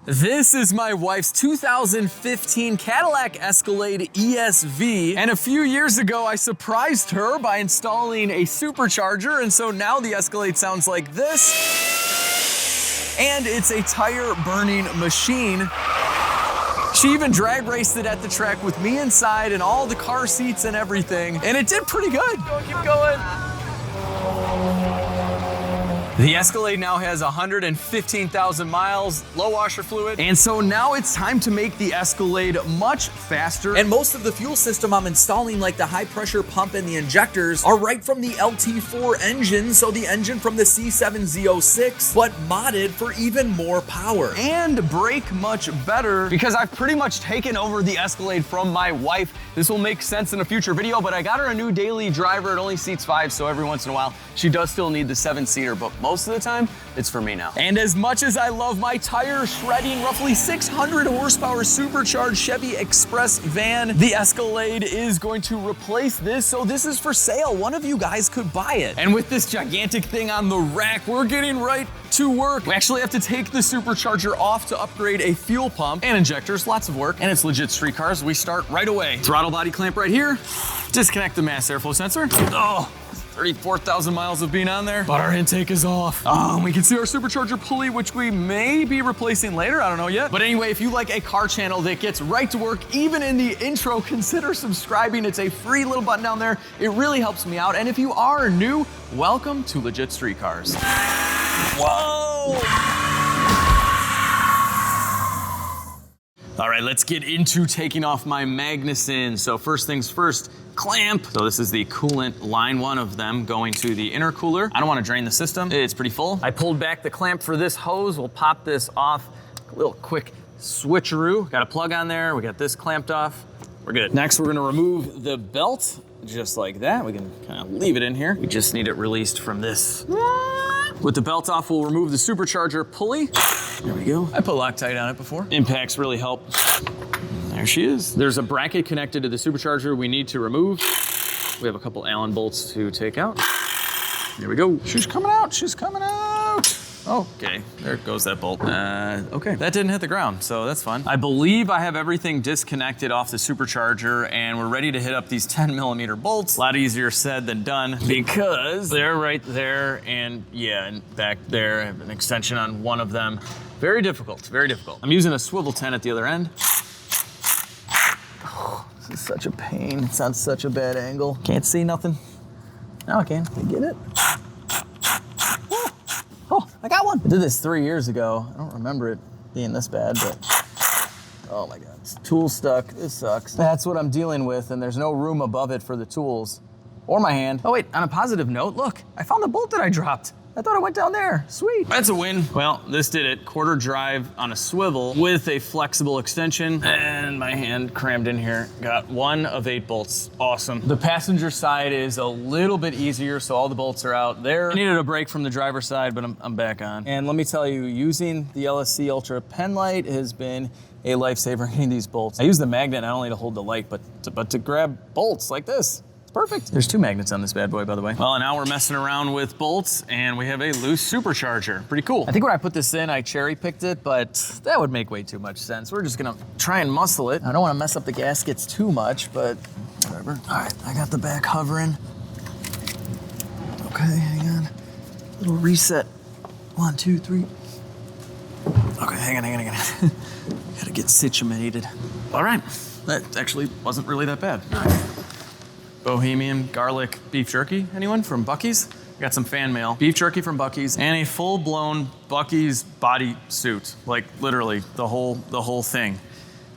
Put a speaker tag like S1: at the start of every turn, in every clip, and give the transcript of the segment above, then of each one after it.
S1: This is my wife's 2015 Cadillac Escalade ESV, and a few years ago I surprised her by installing a supercharger, and so now the Escalade sounds like this, and it's a tire burning machine. She even drag raced it at the track with me inside and all the car seats and everything, and it did pretty good. Keep going. The Escalade now has 115,000 miles, low washer fluid, and so now it's time to make the Escalade much faster.
S2: And most of the fuel system I'm installing, like the high pressure pump and the injectors, are right from the LT4 engine, so the engine from the C7 Z06, but modded for even more power.
S1: And brake much better, because I've pretty much taken over the Escalade from my wife. This will make sense in a future video, but I got her a new daily driver. It only seats 5, so every once in a while, she does still need the 7-seater, but most of the time, it's for me now. And as much as I love my tire shredding, roughly 600 horsepower supercharged Chevy Express van, the Escalade is going to replace this, so this is for sale. One of you guys could buy it. And with this gigantic thing on the rack, we're getting right to work. We actually have to take the supercharger off to upgrade a fuel pump and injectors, lots of work. And it's LegitStreetCars. We start right away. Throttle body clamp right here. Disconnect the mass airflow sensor. Oh. 34,000 miles of being on there, but our intake is off. We can see our supercharger pulley, which we may be replacing later, I don't know yet. But anyway, if you like a car channel that gets right to work, even in the intro, consider subscribing. It's a free little button down there. It really helps me out. And if you are new, welcome to LegitStreetCars. Whoa! All right, let's get into taking off my Magnuson. So first things first, clamp. So this is the coolant line one of them going to the intercooler. I don't want to drain the system. It's pretty full. I pulled back the clamp for this hose. We'll pop this off. A little quick switcheroo. Got a plug on there. We got this clamped off. We're good. Next, we're gonna remove the belt just like that. We can kind of leave it in here. We just need it released from this. With the belt off, we'll remove the supercharger pulley. There we go. I put Loctite on it before. Impacts really help. There she is. There's a bracket connected to the supercharger we need to remove. We have a couple Allen bolts to take out. There we go. She's coming out. She's coming out. Okay, there goes that bolt. Okay, that didn't hit the ground, so that's fun. I believe I have everything disconnected off the supercharger, and we're ready to hit up these 10mm bolts. A lot easier said than done, because they're right there, and yeah, and back there, I have an extension on one of them. Very difficult, very difficult. I'm using a swivel 10 at the other end. Oh, this is such a pain. It's on such a bad angle. Can't see nothing. Now I can. Get it? Oh, I got one. I did this 3 years ago. I don't remember it being this bad, but oh my God. This tool stuck. This sucks. That's what I'm dealing with, and there's no room above it for the tools or my hand. Oh wait, on a positive note, look, I found the bolt that I dropped. I thought it went down there. Sweet. That's a win. Well, this did it. Quarter drive on a swivel with a flexible extension, and my hand crammed in here. Got 1 of 8 bolts. Awesome. The passenger side is a little bit easier, so all the bolts are out there. I needed a break from the driver's side, but I'm back on. And let me tell you, using the LSC Ultra pen light has been a lifesaver getting these bolts. I use the magnet not only to hold the light, but to grab bolts like this. Perfect. There's 2 magnets on this bad boy, by the way. Well, now we're messing around with bolts, and we have a loose supercharger. Pretty cool. I think when I put this in, I cherry picked it, but that would make way too much sense. We're just gonna try and muscle it. I don't wanna mess up the gaskets too much, but whatever. All right, I got the back hovering. Okay, hang on. Little reset. 1, 2, 3. Okay, hang on. Gotta get situated. All right, that actually wasn't really that bad. All right. Bohemian garlic beef jerky. Anyone from Buc-ee's? Got some fan mail. Beef jerky from Buc-ee's and a full-blown Buc-ee's body suit. Like literally the whole thing.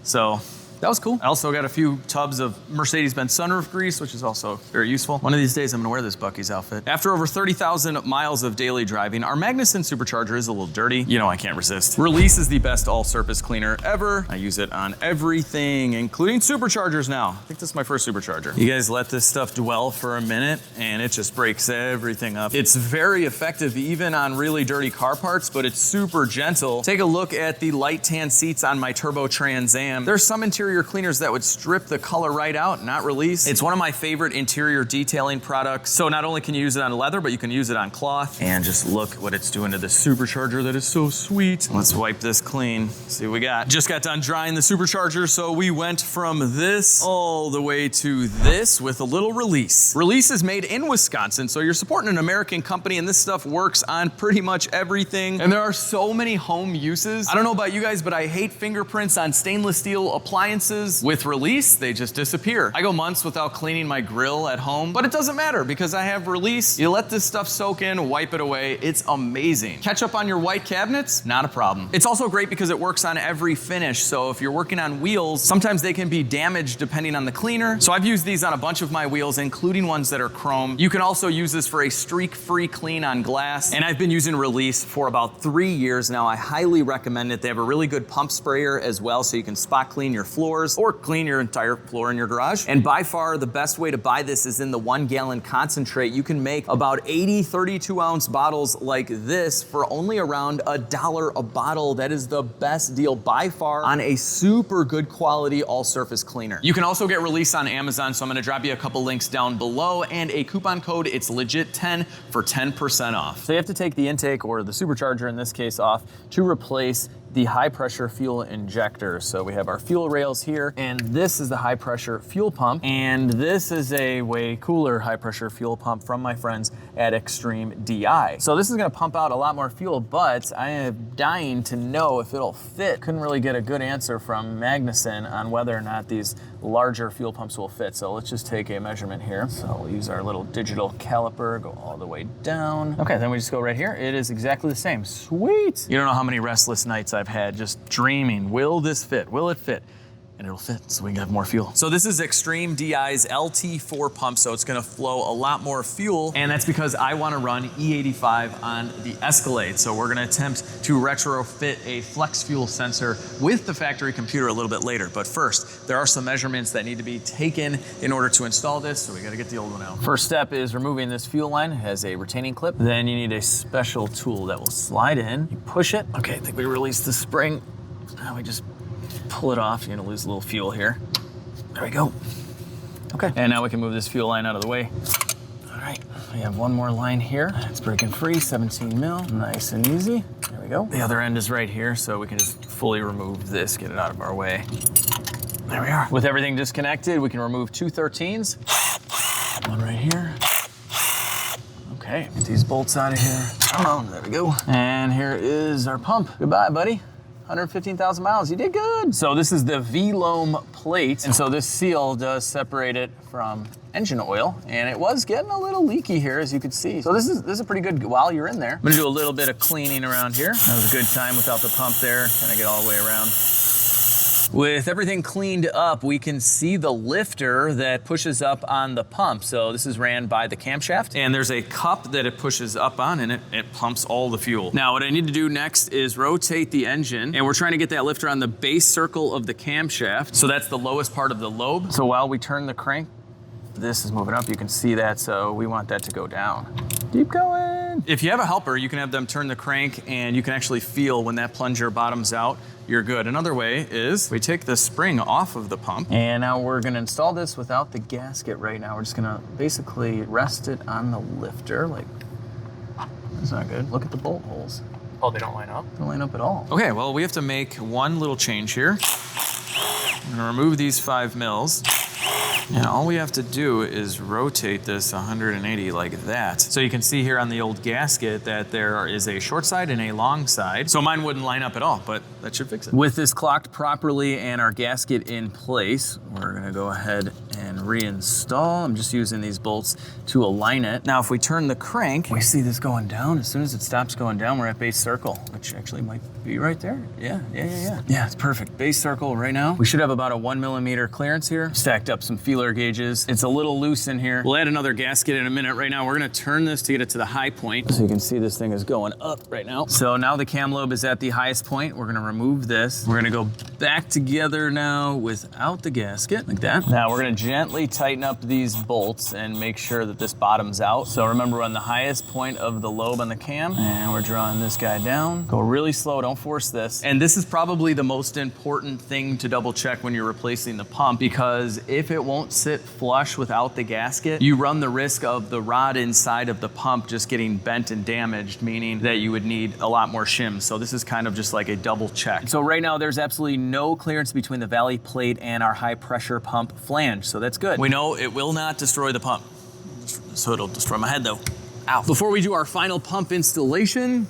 S1: So that was cool. I also got a few tubs of Mercedes-Benz sunroof grease, which is also very useful. One of these days I'm gonna wear this Buc-ee's outfit. After over 30,000 miles of daily driving, our Magnuson supercharger is a little dirty. You know I can't resist. Release is the best all-surface cleaner ever. I use it on everything, including superchargers now. I think this is my first supercharger. You guys let this stuff dwell for a minute and it just breaks everything up. It's very effective even on really dirty car parts, but it's super gentle. Take a look at the light tan seats on my Turbo Trans Am. There's some interior interior cleaners that would strip the color right out, not release. It's one of my favorite interior detailing products. So not only can you use it on leather, but you can use it on cloth. And just look what it's doing to the supercharger. That is so sweet. Let's wipe this clean. See what we got. Just got done drying the supercharger, so we went from this all the way to this with a little release. Release is made in Wisconsin, so you're supporting an American company, and this stuff works on pretty much everything. And there are so many home uses. I don't know about you guys, but I hate fingerprints on stainless steel appliances. With release, they just disappear. I go months without cleaning my grill at home, but it doesn't matter because I have release. You let this stuff soak in, wipe it away. It's amazing. Ketchup on your white cabinets? Not a problem. It's also great because it works on every finish. So if you're working on wheels, sometimes they can be damaged depending on the cleaner. So I've used these on a bunch of my wheels, including ones that are chrome. You can also use this for a streak-free clean on glass. And I've been using release for about 3 years now. I highly recommend it. They have a really good pump sprayer as well, so you can spot clean your floors or clean your entire floor in your garage. And by far, the best way to buy this is in the 1 gallon concentrate. You can make about 80 32-ounce bottles like this for only around $1 a bottle. That is the best deal by far on a super good quality all-surface cleaner. You can also get release on Amazon, so I'm gonna drop you a couple links down below and a coupon code, it's legit10 for 10% off. So you have to take the intake, or the supercharger in this case, off to replace the high pressure fuel injector. So we have our fuel rails here, and this is the high pressure fuel pump, and this is a way cooler high pressure fuel pump from my friends at Xtreme-DI. So this is gonna pump out a lot more fuel, but I am dying to know if it'll fit. Couldn't really get a good answer from Magnuson on whether or not these larger fuel pumps will fit. So let's just take a measurement here. So we'll use our little digital caliper, go all the way down. Okay, then we just go right here. It is exactly the same. Sweet. You don't know how many restless nights I've had just dreaming, will this fit? Will it fit? And it'll fit, so we can have more fuel. So this is Xtreme-DI's LT4 pump, so it's gonna flow a lot more fuel, and that's because I wanna run E85 on the Escalade. So we're gonna attempt to retrofit a flex fuel sensor with the factory computer a little bit later. But first, there are some measurements that need to be taken in order to install this, so we gotta get the old one out. First step is removing this fuel line. It has a retaining clip. Then you need a special tool that will slide in. You push it. Okay, I think we released the spring. Now we just pull it off. You're gonna lose a little fuel here. There we go. Okay, and now we can move this fuel line out of the way. All right, we have one more line here. It's breaking free, 17 mil, nice and easy. There we go. The other end is right here, so we can just fully remove this, get it out of our way. There we are. With everything disconnected, we can remove 2 13s. One right here. Okay, get these bolts out of here. Come on, there we go. And here is our pump. Goodbye, buddy. 115,000 miles, you did good. So this is the V-loam plate, and so this seal does separate it from engine oil, and it was getting a little leaky here, as you can see. So this is a pretty good, while you're in there. I'm gonna do a little bit of cleaning around here. That was a good time without the pump there, kind of get all the way around. With everything cleaned up, we can see the lifter that pushes up on the pump. So this is ran by the camshaft, and there's a cup that it pushes up on, and it pumps all the fuel. Now, what I need to do next is rotate the engine, and we're trying to get that lifter on the base circle of the camshaft. So that's the lowest part of the lobe. So while we turn the crank, this is moving up, you can see that, so we want that to go down. Keep going. If you have a helper, you can have them turn the crank, and you can actually feel when that plunger bottoms out, you're good. Another way is we take the spring off of the pump, and now we're gonna install this without the gasket right now. We're just gonna basically rest it on the lifter, like, that's not good. Look at the bolt holes.
S3: Oh, they don't line up?
S1: They don't line up at all. Okay, well, we have to make one little change here. I'm gonna remove these 5 mils. And all we have to do is rotate this 180 like that. So you can see here on the old gasket that there is a short side and a long side. So mine wouldn't line up at all, but that should fix it. With this clocked properly and our gasket in place, we're gonna go ahead and reinstall. I'm just using these bolts to align it. Now, if we turn the crank, we see this going down. As soon as it stops going down, we're at base circle, which actually might be right there. Yeah, it's perfect. Base circle right now. We should have about a 1 millimeter clearance here. Stacked up some feeler gauges. It's a little loose in here. We'll add another gasket in a minute. Right now, we're gonna turn this to get it to the high point. So you can see this thing is going up right now. So now the cam lobe is at the highest point. We're gonna remove this. We're gonna go back together now without the gasket, like that. Now we're gonna gently gently tighten up these bolts and make sure that this bottoms out. So remember, we're on the highest point of the lobe on the cam, and we're drawing this guy down. Go really slow, don't force this. And this is probably the most important thing to double check when you're replacing the pump, because if it won't sit flush without the gasket, you run the risk of the rod inside of the pump just getting bent and damaged, meaning that you would need a lot more shims. So this is kind of just like a double check. So right now there's absolutely no clearance between the valley plate and our high pressure pump flange. So that's good. We know it will not destroy the pump. So it'll destroy my head though. Ow. Before we do our final pump installation,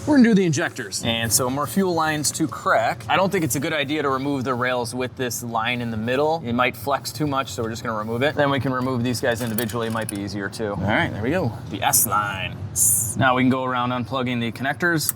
S1: we're gonna do the injectors. And so more fuel lines to crack. I don't think it's a good idea to remove the rails with this line in the middle. It might flex too much, so we're just gonna remove it. Then we can remove these guys individually. It might be easier too. All right, there we go. The S line. Now we can go around unplugging the connectors.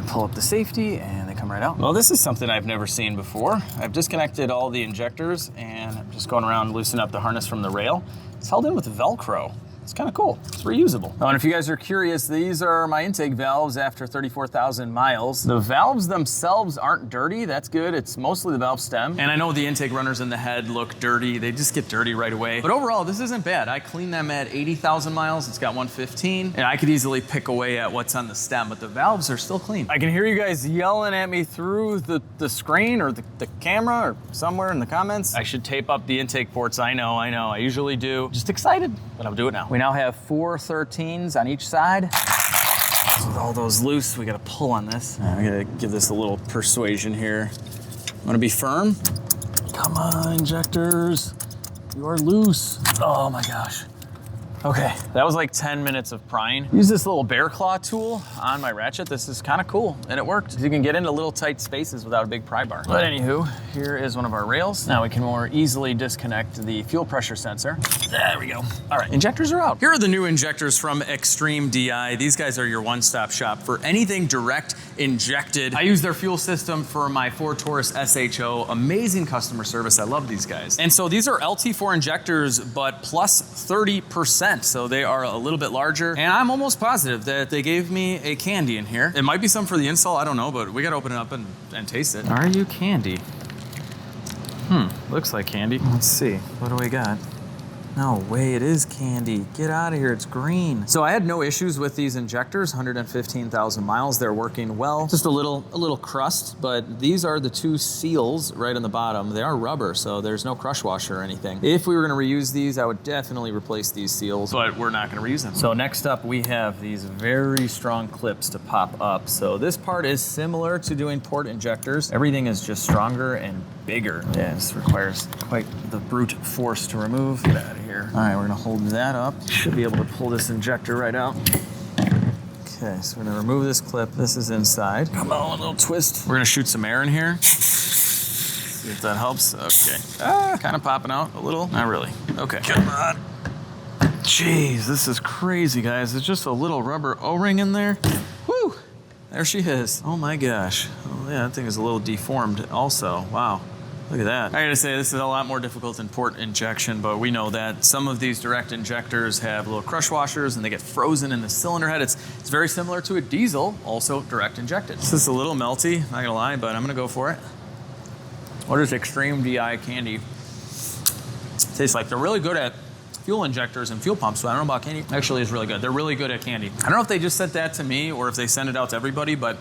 S1: Pull up the safety and they come right out. Well, this is something I've never seen before. I've disconnected all the injectors and I'm just going around loosening up the harness from the rail. It's held in with Velcro. It's kind of cool. It's reusable. Oh, and if you guys are curious, these are my intake valves after 34,000 miles. The valves themselves aren't dirty. That's good. It's mostly the valve stem. And I know the intake runners in the head look dirty. They just get dirty right away. But overall, this isn't bad. I cleaned them at 80,000 miles. It's got 115. And I could easily pick away at what's on the stem, but the valves are still clean. I can hear you guys yelling at me through the screen or the camera or somewhere in the comments. I should tape up the intake ports. I know. I usually do. Just excited, but I'll do it now. We now have 4 13s on each side. So with all those loose, we gotta pull on this. I gotta give this a little persuasion here. I'm gonna be firm. Come on, injectors. You are loose. Oh my gosh. Okay, that was like 10 minutes of prying. Use this little bear claw tool on my ratchet. This is kind of cool, and it worked. You can get into little tight spaces without a big pry bar. But anywho, here is one of our rails. Now we can more easily disconnect the fuel pressure sensor. There we go. All right, injectors are out. Here are the new injectors from Xtreme-DI. These guys are your one-stop shop for anything direct injected. I use their fuel system for my Ford Taurus SHO. Amazing customer service. I love these guys. And so these are LT4 injectors, but plus 30%. So they are a little bit larger. And I'm almost positive that they gave me a candy in here. It might be some for the install, I don't know, but we gotta open it up and taste it. Are you candy? Looks like candy. Let's see, what do we got? No way, it is candy. Get out of here, it's green. So I had no issues with these injectors, 115,000 miles. They're working well. Just a little crust, but these are the 2 seals right on the bottom. They are rubber, so there's no crush washer or anything. If we were gonna reuse these, I would definitely replace these seals, but we're not gonna reuse them. So next up, we have these very strong clips to pop up. So this part is similar to doing port injectors. Everything is just stronger and bigger. Yeah, this requires quite the brute force to remove. Get out of here. All right, we're gonna hold that up. Should be able to pull this injector right out. Okay, so we're gonna remove this clip. This is inside. Come on, a little twist. We're gonna shoot some air in here. See if that helps. Okay. Kind of popping out a little. Not really. Okay. Come on. Jeez, this is crazy, guys. There's just a little rubber O-ring in there. Woo! There she is. Oh my gosh. Oh yeah, that thing is a little deformed also. Wow. Look at that. I gotta say, this is a lot more difficult than port injection, but we know that some of these direct injectors have little crush washers and they get frozen in the cylinder head. It's very similar to a diesel, also direct injected. This is a little melty, not gonna lie, but I'm gonna go for it. What does Xtreme-DI candy taste like? They're really good at fuel injectors and fuel pumps, so I don't know about candy. Actually, it's really good. They're really good at candy. I don't know if they just sent that to me or if they send it out to everybody, but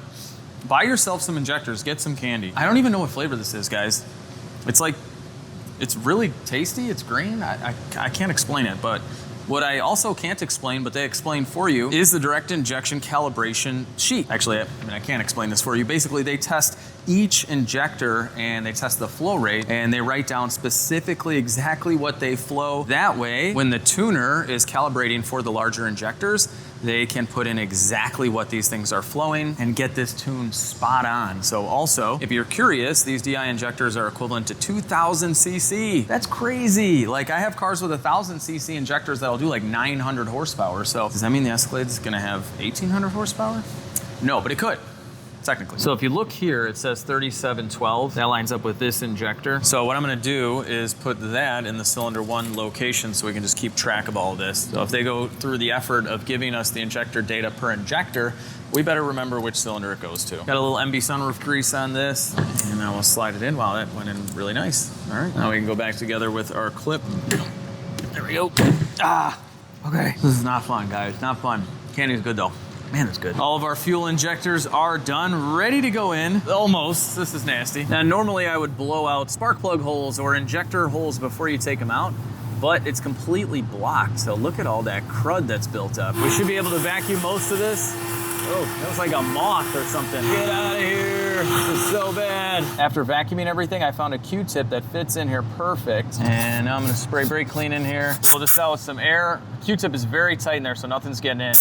S1: buy yourself some injectors, get some candy. I don't even know what flavor this is, guys. It's like, it's really tasty, it's green. I can't explain it, but what I also can't explain, but they explain for you, is the direct injection calibration sheet. Actually, I can't explain this for you. Basically, they test each injector and they test the flow rate and they write down specifically exactly what they flow. That way, when the tuner is calibrating for the larger injectors, they can put in exactly what these things are flowing and get this tune spot on. So also, if you're curious, these DI injectors are equivalent to 2,000 cc. That's crazy. Like, I have cars with 1,000 cc injectors that'll do like 900 horsepower. So does that mean the Escalade is gonna have 1,800 horsepower? No, but it could. Technically. So if you look here, it says 3712. That lines up with this injector. So what I'm gonna do is put that in the cylinder 1 location so we can just keep track of all of this. So if they go through the effort of giving us the injector data per injector, we better remember which cylinder it goes to. Got a little MB sunroof grease on this, and now we'll slide it in. Wow, that went in really nice. All right, now we can go back together with our clip. There we go. Ah, okay. This is not fun, guys, not fun. Candy's good though. Man, that's good. All of our fuel injectors are done, ready to go in. Almost, this is nasty. Now, normally I would blow out spark plug holes or injector holes before you take them out, but it's completely blocked. So look at all that crud that's built up. We should be able to vacuum most of this. Oh, that was like a moth or something. Get out of here, this is so bad. After vacuuming everything, I found a Q-tip that fits in here perfect. And now I'm gonna spray brake clean in here. Blow this out with some air. Q-tip is very tight in there, so nothing's getting in.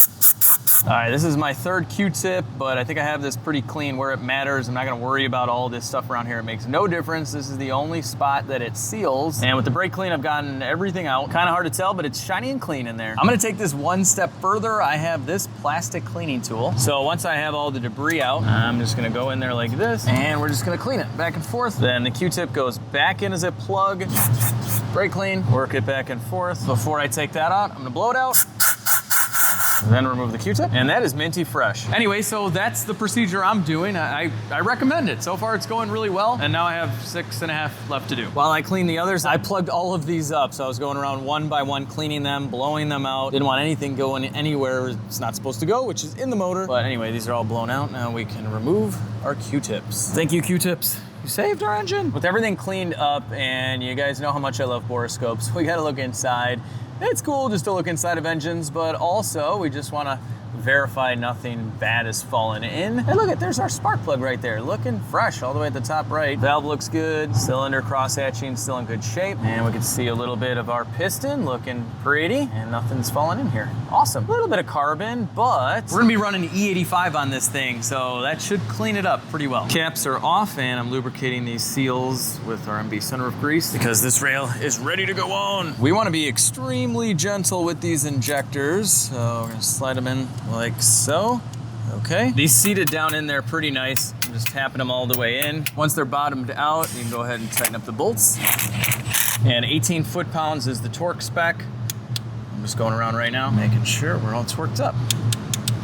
S1: All right, this is my third Q-tip, but I think I have this pretty clean where it matters. I'm not gonna worry about all this stuff around here. It makes no difference. This is the only spot that it seals. And with the brake clean, I've gotten everything out. Kind of hard to tell, but it's shiny and clean in there. I'm gonna take this one step further. I have this plastic cleaning tool. So once I have all the debris out, I'm just gonna go in there like this, and we're just gonna clean it back and forth. Then the Q-tip goes back in as a plug. Brake clean, work it back and forth. Before I take that out, I'm gonna blow it out. Then remove the Q-tip, and that is minty fresh. Anyway, so that's the procedure I'm doing. I recommend it. So far, it's going really well, and now I have 6.5 left to do. While I clean the others, I plugged all of these up, so I was going around one by one, cleaning them, blowing them out. Didn't want anything going anywhere it's not supposed to go, which is in the motor. But anyway, these are all blown out. Now we can remove our Q-tips. Thank you, Q-tips. You saved our engine. With everything cleaned up, and you guys know how much I love borescopes, we gotta look inside. It's cool just to look inside of engines, but also we just want to verify nothing bad has fallen in. And look, there's our spark plug right there, looking fresh all the way at the top right. Valve looks good, cylinder cross hatching still in good shape, and we can see a little bit of our piston looking pretty, and nothing's fallen in here. Awesome. A little bit of carbon, but we're gonna be running E85 on this thing, so that should clean it up pretty well. Caps are off, and I'm lubricating these seals with our MB sunroof grease because this rail is ready to go on. We want to be extremely gentle with these injectors, so we're gonna slide them in like so. Okay. These seated down in there pretty nice. I'm just tapping them all the way in. Once they're bottomed out, you can go ahead and tighten up the bolts. And 18 foot-pounds is the torque spec. I'm just going around right now, making sure we're all torqued up.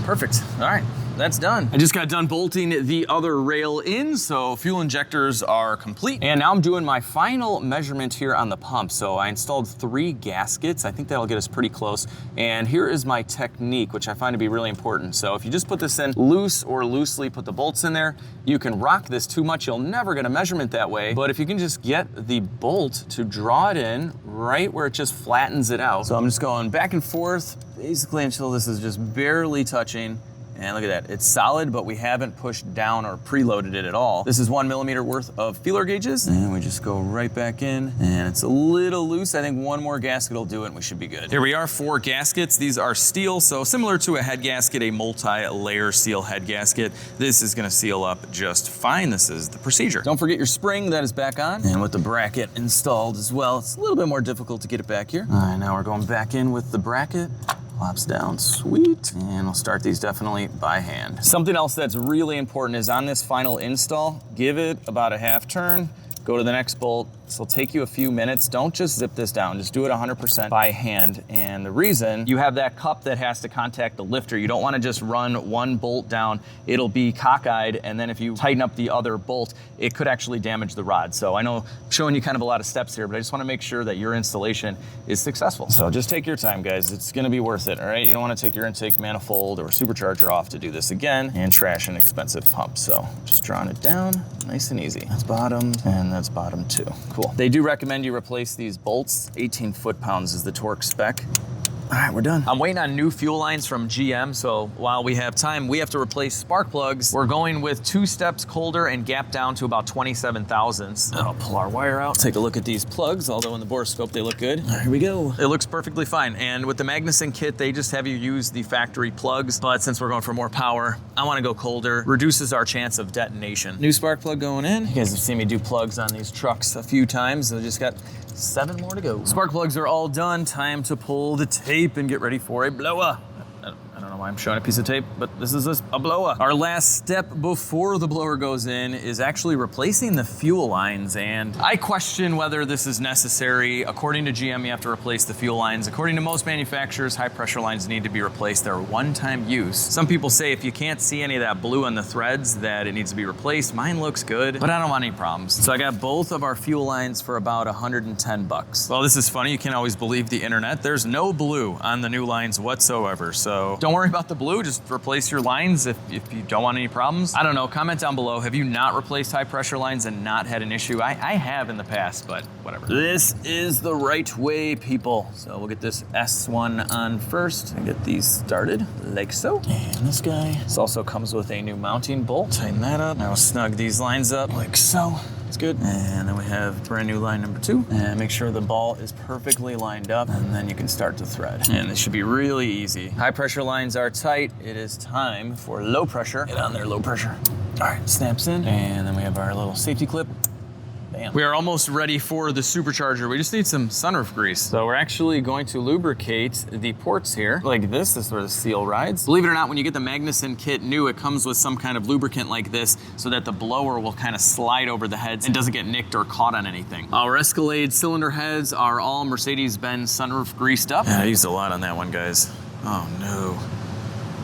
S1: Perfect. All right. That's done. I just got done bolting the other rail in, so fuel injectors are complete. And now I'm doing my final measurement here on the pump. So I installed 3 gaskets. I think that'll get us pretty close. And here is my technique, which I find to be really important. So if you just put this in loose or loosely put the bolts in there, you can rock this too much. You'll never get a measurement that way. But if you can just get the bolt to draw it in right where it just flattens it out. So I'm just going back and forth, basically until this is just barely touching. And look at that, it's solid, but we haven't pushed down or preloaded it at all. This is 1 millimeter worth of feeler gauges, and we just go right back in, and it's a little loose. I think one more gasket will do it, and we should be good. Here we are, 4 gaskets. These are steel, so similar to a head gasket, a multi-layer seal head gasket. This is gonna seal up just fine. This is the procedure. Don't forget your spring, that is back on. And with the bracket installed as well, it's a little bit more difficult to get it back here. All right, now we're going back in with the bracket. Pops down, sweet. And we'll start these definitely by hand. Something else that's really important is on this final install, give it about a half turn, go to the next bolt. This will take you a few minutes. Don't just zip this down, just do it 100% by hand. And the reason, you have that cup that has to contact the lifter. You don't wanna just run one bolt down. It'll be cockeyed, and then if you tighten up the other bolt, it could actually damage the rod. So I know I'm showing you kind of a lot of steps here, but I just wanna make sure that your installation is successful. So just take your time, guys. It's gonna be worth it, all right? You don't wanna take your intake manifold or supercharger off to do this again and trash an expensive pump. So just drawing it down, nice and easy. That's bottom, and that's bottom 2. Cool. They do recommend you replace these bolts. 18 foot-pounds is the torque spec. All right, we're done. I'm waiting on new fuel lines from GM, so while we have time, we have to replace spark plugs. We're going with 2 steps colder and gap down to about 27 thousandths. I'll pull our wire out, take a look at these plugs, although in the borescope they look good. Here we go. It looks perfectly fine, and with the Magnuson kit, they just have you use the factory plugs, but since we're going for more power, I wanna go colder. Reduces our chance of detonation. New spark plug going in. You guys have seen me do plugs on these trucks a few times. I just got 7 more to go. Spark plugs are all done. Time to pull the tape and get ready for a blower. I don't know know why I'm showing a piece of tape, but this is a blower. Our last step before the blower goes in is actually replacing the fuel lines, and I question whether this is necessary. According to GM, you have to replace the fuel lines. According to most manufacturers, high pressure lines need to be replaced. They're one-time use. Some people say if you can't see any of that blue on the threads that it needs to be replaced. Mine looks good, but I don't want any problems. So I got both of our fuel lines for about 110 bucks. Well, this is funny. You can't always believe the internet. There's no blue on the new lines whatsoever. So don't worry about the blue. Just replace your lines if you don't want any problems. I don't know. Comment down below. Have you not replaced high pressure lines and not had an issue? I have in the past, but whatever. This is the right way, people. So we'll get this S1 on first and get these started like so. And this guy, this also comes with a new mounting bolt. Tighten that up. Now snug these lines up like so. It's good. And then we have brand new line number 2. And make sure the ball is perfectly lined up, and then you can start to thread. And this should be really easy. High pressure lines are tight. It is time for low pressure. Get on there, low pressure. All right, snaps in. And then we have our little safety clip. Bam. We are almost ready for the supercharger. We just need some sunroof grease. So we're actually going to lubricate the ports here like this. This is where the seal rides. Believe it or not, when you get the Magnuson kit new, it comes with some kind of lubricant like this so that the blower will kind of slide over the heads and doesn't get nicked or caught on anything. Our Escalade cylinder heads are all Mercedes-Benz sunroof greased up. Yeah, I used a lot on that one, guys. Oh no.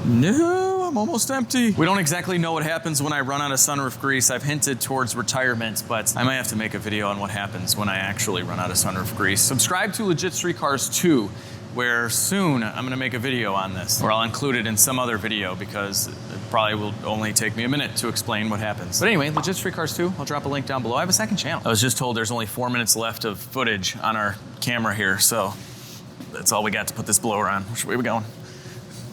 S1: No, I'm almost empty. We don't exactly know what happens when I run out of sunroof grease. I've hinted towards retirement, but I might have to make a video on what happens when I actually run out of sunroof grease. Subscribe to LegitStreetCars 2, where soon I'm gonna make a video on this, or I'll include it in some other video because it probably will only take me a minute to explain what happens. But anyway, LegitStreetCars 2, I'll drop a link down below. I have a second channel. I was just told there's only 4 minutes left of footage on our camera here, so that's all we got to put this blower on. Which way are we going?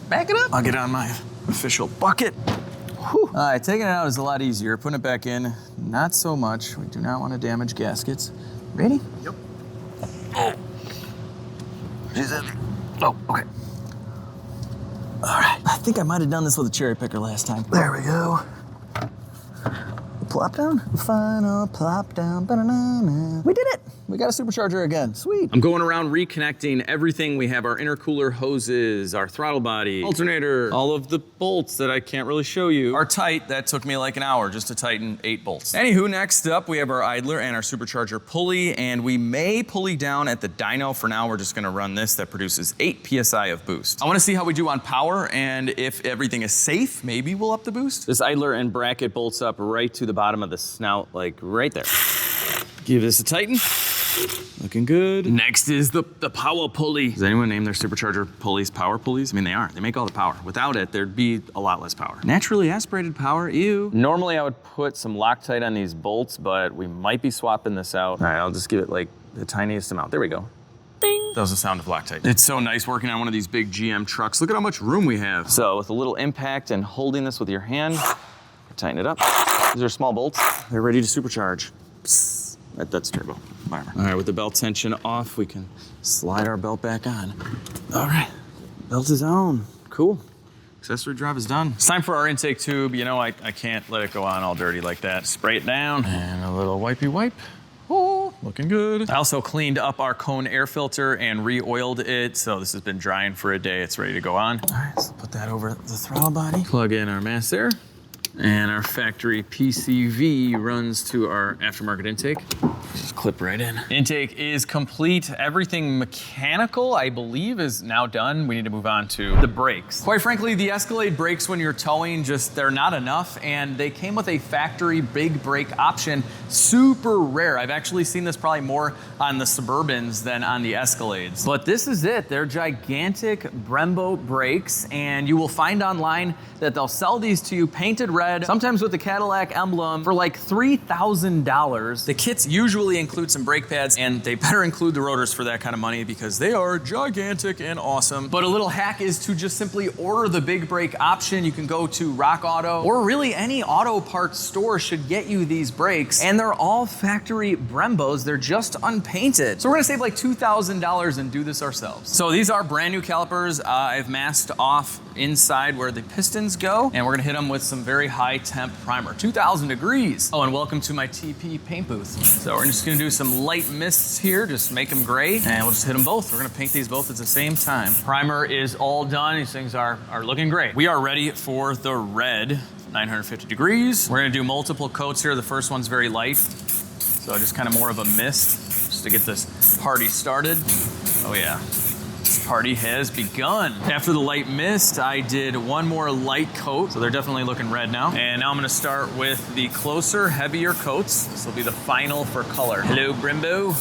S1: Back it up. I'll get on my official bucket. Whew. All right, taking it out is a lot easier. Putting it back in, not so much. We do not want to damage gaskets. Ready? Yep. Oh. She's heavy. Oh, okay. All right. I think I might have done this with a cherry picker last time. There we go. Plop down. Final plop down. Ba-da-na-na. We did it. We got a supercharger again. Sweet. I'm going around reconnecting everything. We have our intercooler hoses, our throttle body, alternator, all of the bolts that I can't really show you are tight. That took me like an hour just to tighten 8 bolts. Anywho, next up, we have our idler and our supercharger pulley, and we may pulley down at the dyno. For now, we're just gonna run this that produces 8 PSI of boost. I wanna see how we do on power, and if everything is safe, maybe we'll up the boost. This idler and bracket bolts up right to the bottom of the snout, like right there. Give this a tighten. Looking good. Next is the power pulley. Does anyone name their supercharger pulleys power pulleys? I mean, they are. They make all the power. Without it, there'd be a lot less power. Naturally aspirated power, ew. Normally, I would put some Loctite on these bolts, but we might be swapping this out. All right, I'll just give it like the tiniest amount. There we go. Bing. That was the sound of Loctite. It's so nice working on one of these big GM trucks. Look at how much room we have. So with a little impact and holding this with your hand, tighten it up. These are small bolts. They're ready to supercharge. Psst. That's turbo. Whatever. All right, with the belt tension off, we can slide our belt back on. All right, belt is on. Cool. Accessory drive is done. It's time for our intake tube. You know, I can't let it go on all dirty like that. Spray it down and a little wipey wipe. Oh, looking good. I also cleaned up our cone air filter and re-oiled it. So this has been drying for a day. It's ready to go on. All right, so put that over the throttle body. Plug in our mass air. And our factory PCV runs to our aftermarket intake. Just clip right in. Intake is complete. Everything mechanical, I believe, is now done. We need to move on to the brakes. Quite frankly, the Escalade brakes when you're towing, they're not enough, and they came with a factory big brake option. Super rare. I've actually seen this probably more on the Suburbans than on the Escalades. But this is it. They're gigantic Brembo brakes, and you will find online that they'll sell these to you painted red, sometimes with the Cadillac emblem, for like $3,000. The kits usually include some brake pads, and they better include the rotors for that kind of money because they are gigantic and awesome. But a little hack is to just simply order the big brake option. You can go to Rock Auto, or really any auto parts store should get you these brakes, and they're all factory Brembos. They're just unpainted. So we're gonna save like $2,000 and do this ourselves. So these are brand new calipers. I've masked off inside where the pistons go, and we're gonna hit them with some very hot high temp primer, 2000 degrees. Oh, and welcome to my TP paint booth. So we're just gonna do some light mists here, just make them gray, and we'll just hit them both. We're gonna paint these both at the same time. Primer is all done. These things are looking great. We are ready for the red, 950 degrees. We're gonna do multiple coats here. The first one's very light, so just kind of more of a mist, just to get this party started. Oh yeah. This party has begun. After the light mist, I did one more light coat, so they're definitely looking red now. And now I'm gonna start with the closer, heavier coats. This will be the final for color. Hello, Brembo.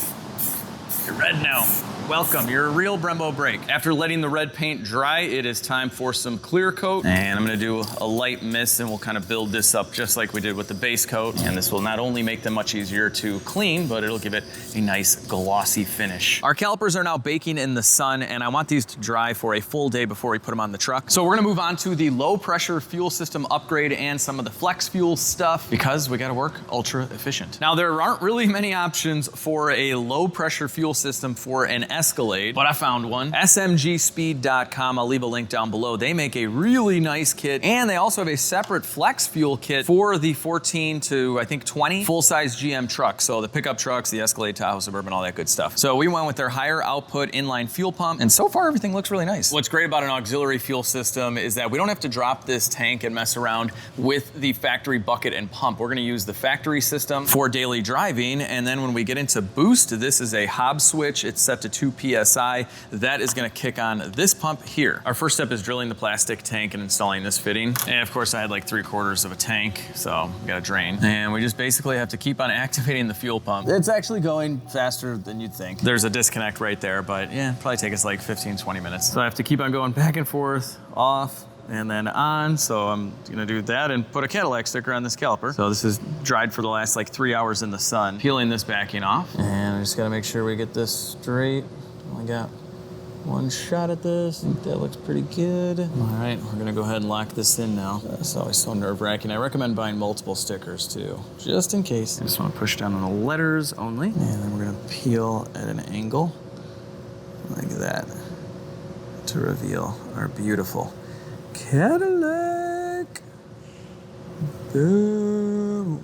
S1: You're red now. Welcome, you're a real Brembo brake. After letting the red paint dry, it is time for some clear coat. And I'm gonna do a light mist and we'll kind of build this up just like we did with the base coat. And this will not only make them much easier to clean, but it'll give it a nice glossy finish. Our calipers are now baking in the sun and I want these to dry for a full day before we put them on the truck. So we're gonna move on to the low pressure fuel system upgrade and some of the flex fuel stuff because we gotta work ultra efficient. Now there aren't really many options for a low pressure fuel system for an Escalade, but I found one. SMGSPEED.com, I'll leave a link down below. They make a really nice kit, and they also have a separate flex fuel kit for the 14 to, I think, 20 full-size GM trucks. So the pickup trucks, the Escalade, Tahoe, Suburban, all that good stuff. So we went with their higher output inline fuel pump, and so far everything looks really nice. What's great about an auxiliary fuel system is that we don't have to drop this tank and mess around with the factory bucket and pump. We're gonna use the factory system for daily driving, and then when we get into boost, this is a Hobbs switch. It's set to 2 PSI. That is gonna kick on this pump here. Our first step is drilling the plastic tank and installing this fitting. And of course I had like 3/4 of a tank, so we gotta drain. And we just basically have to keep on activating the fuel pump. It's actually going faster than you'd think. There's a disconnect right there, but yeah, probably take us like 15, 20 minutes. So I have to keep on going back and forth, off, and then on. So I'm gonna do that and put a Cadillac sticker on this caliper. So this is dried for the last like 3 hours in the sun. Peeling this backing off. And I just gotta make sure we get this straight. I got one shot at this. I think that looks pretty good. All right, we're gonna go ahead and lock this in now. It's always so nerve-wracking. I recommend buying multiple stickers too, just in case. I just wanna push down on the letters only. And then we're gonna peel at an angle like that to reveal our beautiful Cadillac. Boom.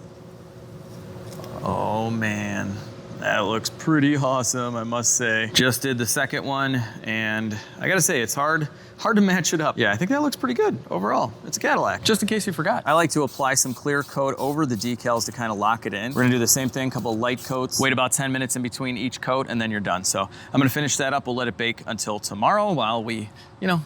S1: Oh man. That looks pretty awesome, I must say. Just did the second one, and I gotta say, it's hard to match it up. Yeah, I think that looks pretty good overall. It's a Cadillac, just in case you forgot. I like to apply some clear coat over the decals to kind of lock it in. We're gonna do the same thing, couple light coats, wait about 10 minutes in between each coat, and then you're done. So I'm gonna finish that up. We'll let it bake until tomorrow while we,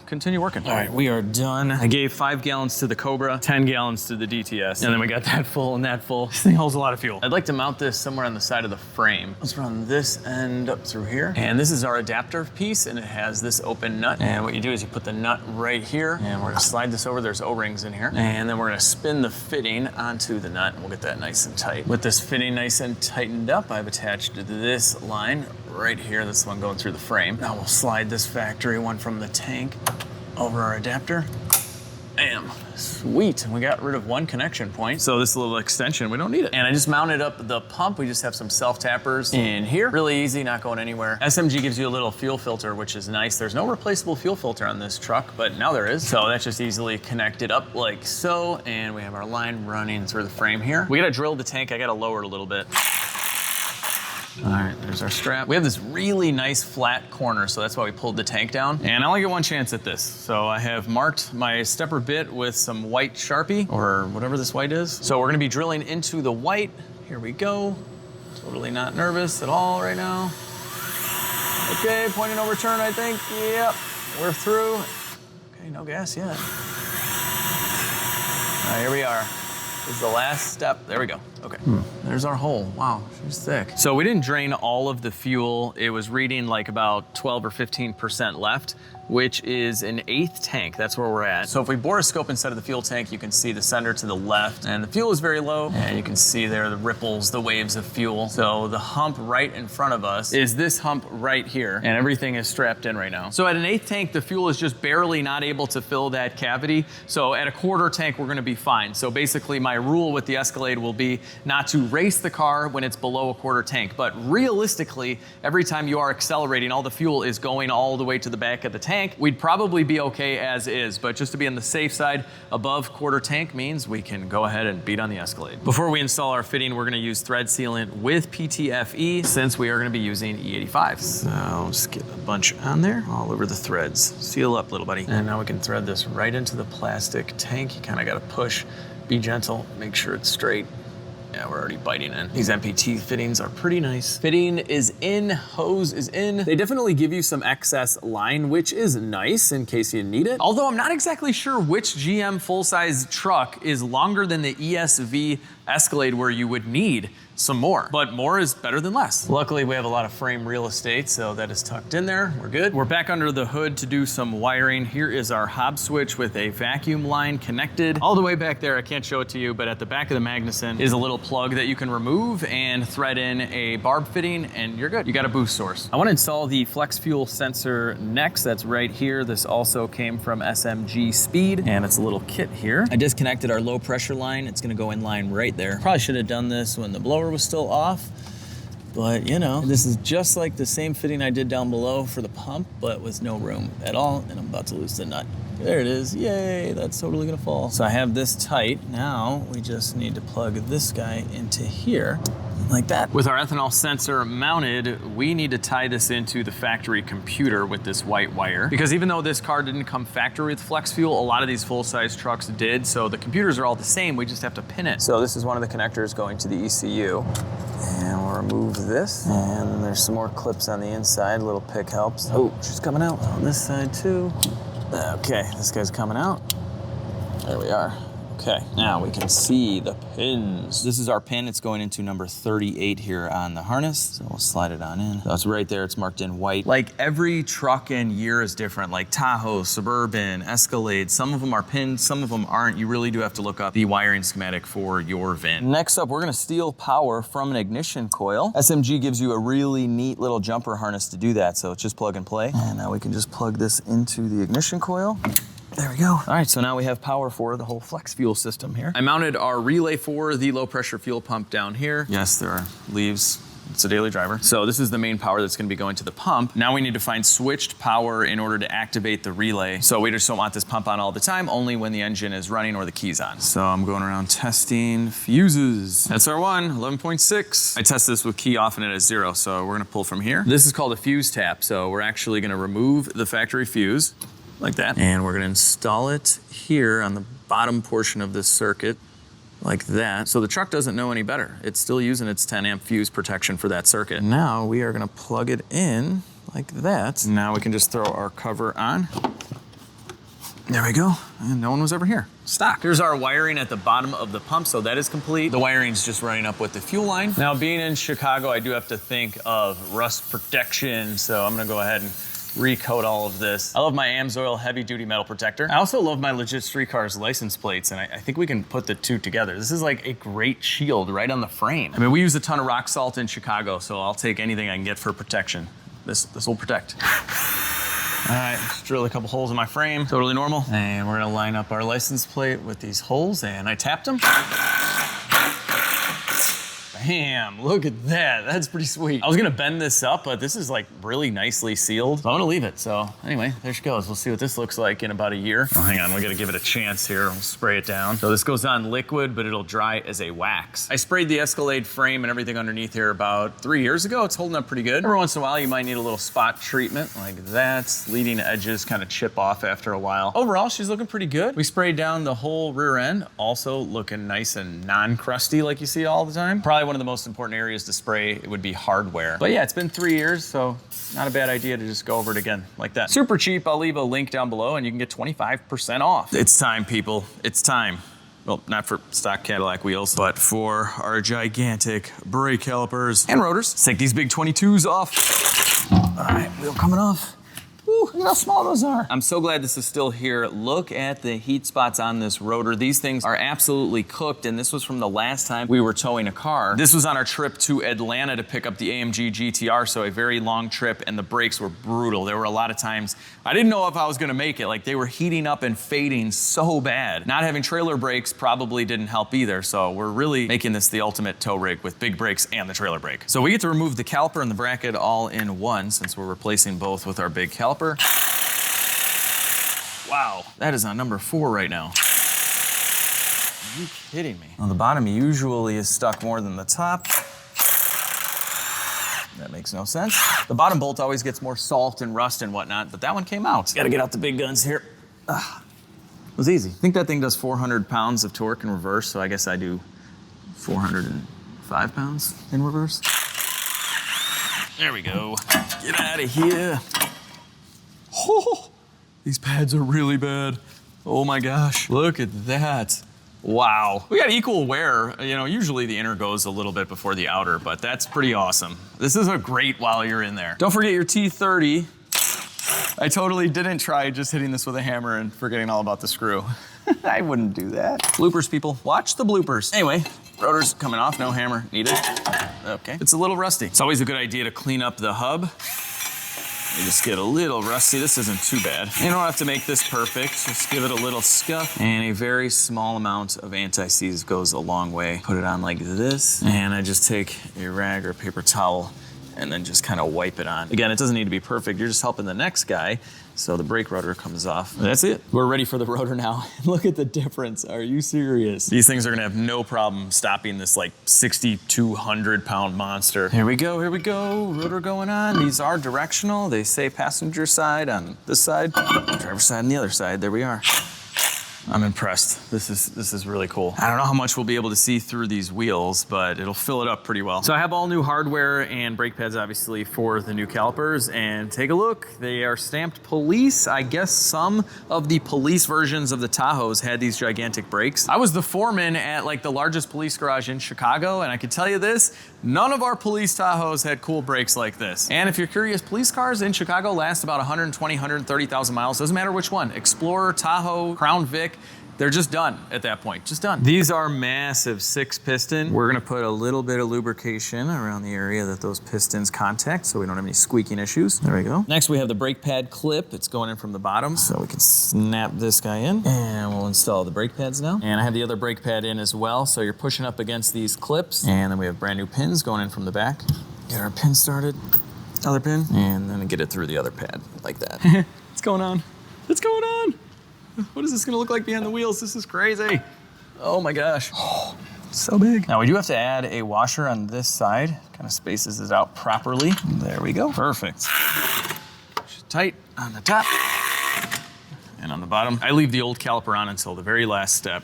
S1: continue working. All right, we are done. I gave 5 gallons to the Cobra, 10 gallons to the DTS, and then we got that full and that full. This thing holds a lot of fuel. I'd like to mount this somewhere on the side of the frame. Let's run this end up through here. And this is our adapter piece, and it has this open nut. And what you do is you put the nut right here, and we're gonna slide this over. There's O-rings in here. And then we're gonna spin the fitting onto the nut, and we'll get that nice and tight. With this fitting nice and tightened up, I've attached this line right here. This one going through the frame. Now we'll slide this factory one from the tank over our adapter. Bam, sweet. We got rid of one connection point. So this little extension, we don't need it. And I just mounted up the pump. We just have some self-tappers in here. Really easy, not going anywhere. SMG gives you a little fuel filter, which is nice. There's no replaceable fuel filter on this truck, but now there is. So that's just easily connected up like so. And we have our line running through the frame here. We gotta drill the tank. I gotta lower it a little bit. All right, there's our strap. We have this really nice flat corner, so that's why we pulled the tank down. And I only get one chance at this. So I have marked my stepper bit with some white Sharpie, or whatever this white is. So we're gonna be drilling into the white. Here we go. Totally not nervous at all right now. Okay, point of no return, I think. Yep, we're through. Okay, no gas yet. All right, here we are. This is the last step. There we go. Okay. There's our hole. Wow, she's thick. So we didn't drain all of the fuel. It was reading like about 12 or 15% left, which is an 1/8 tank. That's where we're at. So if we bore a scope inside of the fuel tank, you can see the sender to the left, and the fuel is very low, and you can see there the ripples, the waves of fuel. So the hump right in front of us is this hump right here, and everything is strapped in right now. So at an 1/8 tank, the fuel is just barely not able to fill that cavity. So at a 1/4 tank, we're gonna be fine. So basically my rule with the Escalade will be not to race the car when it's below a 1/4 tank. But realistically, every time you are accelerating, all the fuel is going all the way to the back of the tank. tank, we'd probably be okay as is, but just to be on the safe side, above quarter tank means we can go ahead and beat on the Escalade. Before we install our fitting, we're gonna use thread sealant with PTFE since we are gonna be using E85. So just get a bunch on there, all over the threads. Seal up, little buddy. And now we can thread this right into the plastic tank. You kind of gotta push, be gentle, make sure it's straight. Yeah, we're already biting in. These MPT fittings are pretty nice. Fitting is in, hose is in. They definitely give you some excess line, which is nice in case you need it. Although I'm not exactly sure which GM full-size truck is longer than the ESV Escalade where you would need some more, but more is better than less. Luckily, we have a lot of frame real estate, so that is tucked in there. We're good. We're back under the hood to do some wiring. Here is our hob switch with a vacuum line connected. All the way back there, I can't show it to you, but at the back of the Magnuson is a little plug that you can remove and thread in a barb fitting, and you're good. You got a boost source. I want to install the flex fuel sensor next. That's right here. This also came from SMGSPEED, and it's a little kit here. I disconnected our low pressure line. It's gonna go in line right there. Probably should have done this when the blower was still off, but you know, this is just like the same fitting I did down below for the pump, but with no room at all, and I'm about to lose the nut. There it is. Yay, that's totally gonna fall. So I have this tight. Now we just need to plug this guy into here, like that. With our ethanol sensor mounted, we need to tie this into the factory computer with this white wire. Because even though this car didn't come factory with flex fuel, a lot of these full-size trucks did, so the computers are all the same, we just have to pin it. So this is one of the connectors going to the ECU. And we'll remove this. And then there's some more clips on the inside, little pick helps. Oh, she's coming out on this side too. Okay, this guy's coming out. There we are. Okay, now we can see the pins. This is our pin. It's going into number 38 here on the harness. So we'll slide it on in. So it's right there. It's marked in white. Like every truck and year is different. Like Tahoe, Suburban, Escalade. Some of them are pinned, some of them aren't. You really do have to look up the wiring schematic for your VIN. Next up, we're gonna steal power from an ignition coil. SMG gives you a really neat little jumper harness to do that. So it's just plug and play. And now we can just plug this into the ignition coil. There we go. All right, so now we have power for the whole flex fuel system here. I mounted our relay for the low pressure fuel pump down here. Yes, there are leaves. It's a daily driver. So this is the main power that's gonna be going to the pump. Now we need to find switched power in order to activate the relay. So we just don't want this pump on all the time, only when the engine is running or the key's on. So I'm going around testing fuses. That's our one, 11.6. I test this with key off and it at 0, so we're gonna pull from here. This is called a fuse tap. So we're actually gonna remove the factory fuse, like that. And we're gonna install it here on the bottom portion of this circuit, like that. So the truck doesn't know any better. It's still using its 10 amp fuse protection for that circuit. Now we are gonna plug it in like that. Now we can just throw our cover on. There we go, and no one was ever here. Stock. Here's our wiring at the bottom of the pump, so that is complete. The wiring's just running up with the fuel line. Now being in Chicago, I do have to think of rust protection, so I'm gonna go ahead and recoat all of this. I love my AMSOIL heavy duty metal protector. I also love my LegitStreetCars license plates, and I think we can put the two together. This is like a great shield right on the frame. I mean, we use a ton of rock salt in Chicago, so I'll take anything I can get for protection. This will protect. All right, just drill a couple holes in my frame, totally normal. And we're gonna line up our license plate with these holes, and I tapped them. Bam, look at that. That's pretty sweet. I was gonna bend this up, but this is like really nicely sealed. So I'm gonna leave it. So anyway, there she goes. We'll see what this looks like in about a year. Oh, hang on, we gotta give it a chance here. We'll spray it down. So this goes on liquid, but it'll dry as a wax. I sprayed the Escalade frame and everything underneath here about 3 years ago. It's holding up pretty good. Every once in a while, you might need a little spot treatment like that. Leading edges kind of chip off after a while. Overall, she's looking pretty good. We sprayed down the whole rear end, also looking nice and non-crusty like you see all the time. Probably one of the most important areas to spray, it would be hardware. But yeah, it's been 3 years, so not a bad idea to just go over it again like that. Super cheap. I'll leave a link down below and you can get 25% off. It's time, people. It's time. Well, not for stock Cadillac wheels, but for our gigantic brake calipers and rotors. Let's take these big 22s off. All right, wheel coming off. Ooh, look at how small those are. I'm so glad this is still here. Look at the heat spots on this rotor. These things are absolutely cooked, and this was from the last time we were towing a car. This was on our trip to Atlanta to pick up the AMG GTR, so a very long trip, and the brakes were brutal. There were a lot of times I didn't know if I was gonna make it. Like, they were heating up and fading so bad. Not having trailer brakes probably didn't help either, so we're really making this the ultimate tow rig with big brakes and the trailer brake. So we get to remove the caliper and the bracket all in one, since we're replacing both with our big caliper. That is on number 4 right now. Are you kidding me? Well, the bottom usually is stuck more than the top. That makes no sense. The bottom bolt always gets more salt and rust and whatnot, but that one came out. Gotta get out the big guns here. It was easy. I think that thing does 400 pounds of torque in reverse, so I guess I do 405 pounds in reverse. There we go. Get out of here. Oh, these pads are really bad. Oh my gosh, look at that. Wow. We got equal wear. You know, usually the inner goes a little bit before the outer, but that's pretty awesome. This is a great while you're in there. Don't forget your T30. I totally didn't try just hitting this with a hammer and forgetting all about the screw. I wouldn't do that. Bloopers, people. Watch the bloopers. Anyway, rotor's coming off, no hammer needed. Okay, it's a little rusty. It's always a good idea to clean up the hub. You just get a little rusty. This isn't too bad. You don't have to make this perfect. Just give it a little scuff. And a very small amount of anti-seize goes a long way. Put it on like this. And I just take a rag or a paper towel and then just kind of wipe it on. Again, it doesn't need to be perfect. You're just helping the next guy. So the brake rotor comes off. That's it. We're ready for the rotor now. Look at the difference. Are you serious? These things are gonna have no problem stopping this like 6,200 pound monster. Here we go, here we go. Rotor going on. These are directional. They say passenger side on this side, driver side on the other side. There we are. I'm impressed. This is really cool. I don't know how much we'll be able to see through these wheels, but it'll fill it up pretty well. So I have all new hardware and brake pads, obviously, for the new calipers. And take a look. They are stamped police. I guess some of the police versions of the Tahoes had these gigantic brakes. I was the foreman at like the largest police garage in Chicago, and I can tell you this, none of our police Tahoes had cool brakes like this. And if you're curious, police cars in Chicago last about 120, 130,000 miles. Doesn't matter which one. Explorer, Tahoe, Crown Vic. They're just done at that point, just done. These are massive 6-piston. We're gonna put a little bit of lubrication around the area that those pistons contact so we don't have any squeaking issues. There we go. Next we have the brake pad clip. It's going in from the bottom, so we can snap this guy in. And we'll install the brake pads now. And I have the other brake pad in as well, so you're pushing up against these clips. And then we have brand new pins going in from the back. Get our pin started, other pin, and then get it through the other pad, like that. What's going on? What's going on? What is this gonna look like behind the wheels? This is crazy. Oh my gosh. Oh, so big. Now we do have to add a washer on this side. Kind of spaces it out properly. There we go. Perfect. Tight on the top and on the bottom. I leave the old caliper on until the very last step.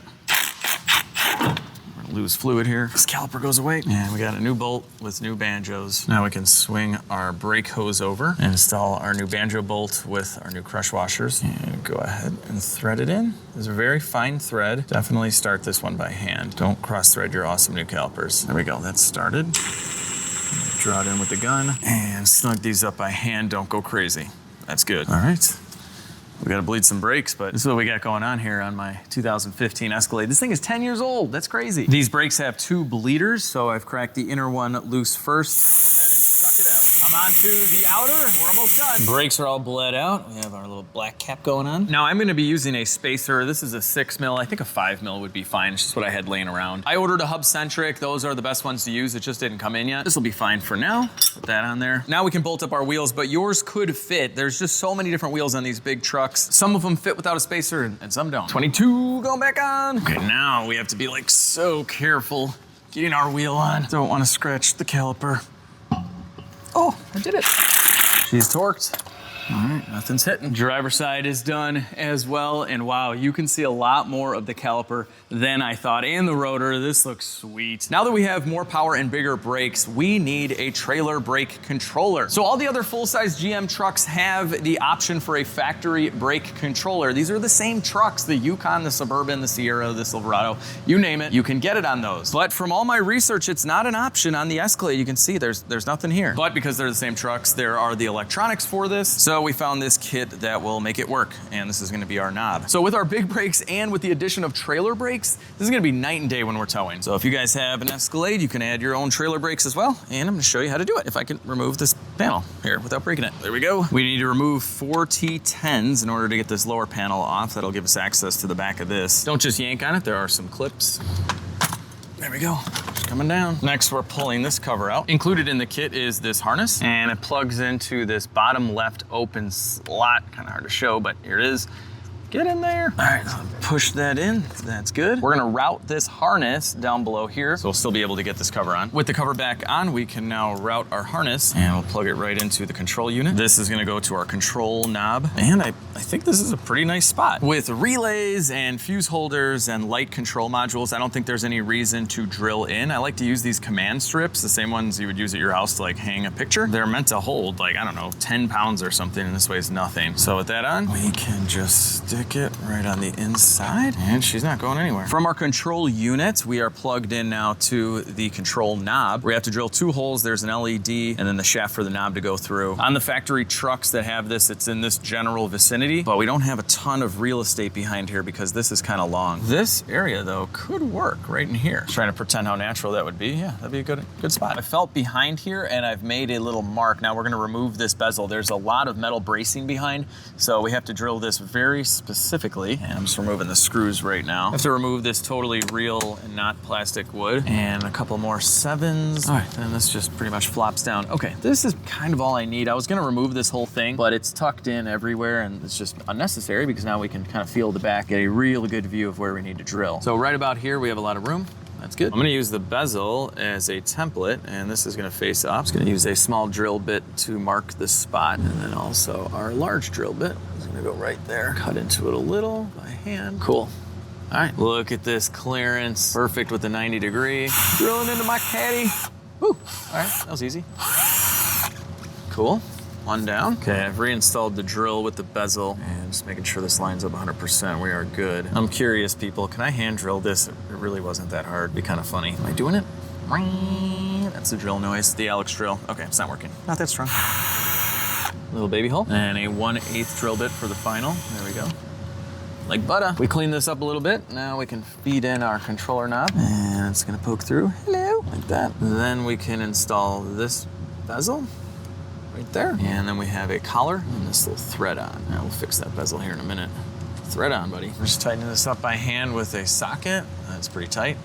S1: We're gonna lose fluid here. This caliper goes away. And we got a new bolt with new banjos. Now we can swing our brake hose over and install our new banjo bolt with our new crush washers. And go ahead and thread it in. This is a very fine thread. Definitely start this one by hand. Don't cross thread your awesome new calipers. There we go, that's started. Draw it in with the gun and snug these up by hand. Don't go crazy. That's good. All right. We gotta bleed some brakes, but this is what we got going on here on my 2015 Escalade. This thing is 10 years old, that's crazy. These brakes have 2 bleeders, so I've cracked the inner one loose first. Go ahead and suck it out. I'm on to the outer, we're almost done. Brakes are all bled out. We have our little black cap going on. Now I'm gonna be using a spacer. This is a 6 mil, I think a 5 mil would be fine. It's just what I had laying around. I ordered a hub centric. Those are the best ones to use. It just didn't come in yet. This will be fine for now. Put that on there. Now we can bolt up our wheels, but yours could fit. There's just so many different wheels on these big trucks. Some of them fit without a spacer and some don't. 22 going back on. Okay, now we have to be like so careful getting our wheel on. Don't want to scratch the caliper. Oh, I did it. She's torqued. All right, nothing's hitting. Driver side is done as well, and wow, you can see a lot more of the caliper than I thought, and the rotor. This looks sweet. Now that we have more power and bigger brakes, we need a trailer brake controller. So all the other full-size GM trucks have the option for a factory brake controller. These are the same trucks, the Yukon, the Suburban, the Sierra, the Silverado, you name it, you can get it on those. But from all my research, it's not an option on the Escalade. You can see there's nothing here. But because they're the same trucks, there are the electronics for this. So we found this kit that will make it work, and this is gonna be our knob. So with our big brakes and with the addition of trailer brakes, this is gonna be night and day when we're towing. So if you guys have an Escalade, you can add your own trailer brakes as well, and I'm gonna show you how to do it. If I can remove this panel here without breaking it. There we go. We need to remove 4 T10s in order to get this lower panel off. That'll give us access to the back of this. Don't just yank on it, there are some clips. There we go, just coming down. Next, we're pulling this cover out. Included in the kit is this harness, and it plugs into this bottom left open slot. Kind of hard to show, but here it is. Get in there. All right, push that in. That's good. We're gonna route this harness down below here, so we'll still be able to get this cover on. With the cover back on, we can now route our harness, and we'll plug it right into the control unit. This is gonna go to our control knob, and I think this is a pretty nice spot. With relays and fuse holders and light control modules, I don't think there's any reason to drill in. I like to use these command strips, the same ones you would use at your house to like hang a picture. They're meant to hold like, I don't know, 10 pounds or something, and this weighs nothing. So with that on, we can just stick it right on the inside, and she's not going anywhere. From our control unit, we are plugged in now to the control knob. We have to drill 2 holes. There's an LED and then the shaft for the knob to go through. On the factory trucks that have this, it's in this general vicinity, but we don't have a ton of real estate behind here because this is kind of long. This area though could work right in here. Just trying to pretend how natural that would be. Yeah, that'd be a good spot. I felt behind here and I've made a little mark. Now we're gonna remove this bezel. There's a lot of metal bracing behind, so we have to drill this very specifically. And I'm just removing the screws right now. I have to remove this totally real and not plastic wood, and a couple more 7s. All right, then this just pretty much flops down. Okay, this is kind of all I need. I was gonna remove this whole thing, but it's tucked in everywhere and it's just unnecessary because now we can kind of feel the back, get a real good view of where we need to drill. So right about here, we have a lot of room. That's good. I'm gonna use the bezel as a template, and this is gonna face up. I'm just gonna use a small drill bit to mark the spot, and then also our large drill bit is gonna go right there. Cut into it a little by hand. Cool. All right, look at this clearance. Perfect with the 90 degree. Drilling into my caddy. Woo, all right, that was easy. Cool. One down. Okay, I've reinstalled the drill with the bezel and just making sure this lines up 100%. We are good. I'm curious, people, can I hand drill this? It really wasn't that hard. It'd be kind of funny. Am I doing it? That's the drill noise, the Alex drill. Okay, it's not working. Not that strong. Little baby hole. And a 1/8 drill bit for the final. There we go. Like butter. We clean this up a little bit. Now we can feed in our controller knob, and it's gonna poke through. Hello, like that. Then we can install this bezel right there. And then we have a collar and this little thread on. Now we'll fix that bezel here in a minute. Thread on, buddy. We're just tightening this up by hand with a socket. That's pretty tight.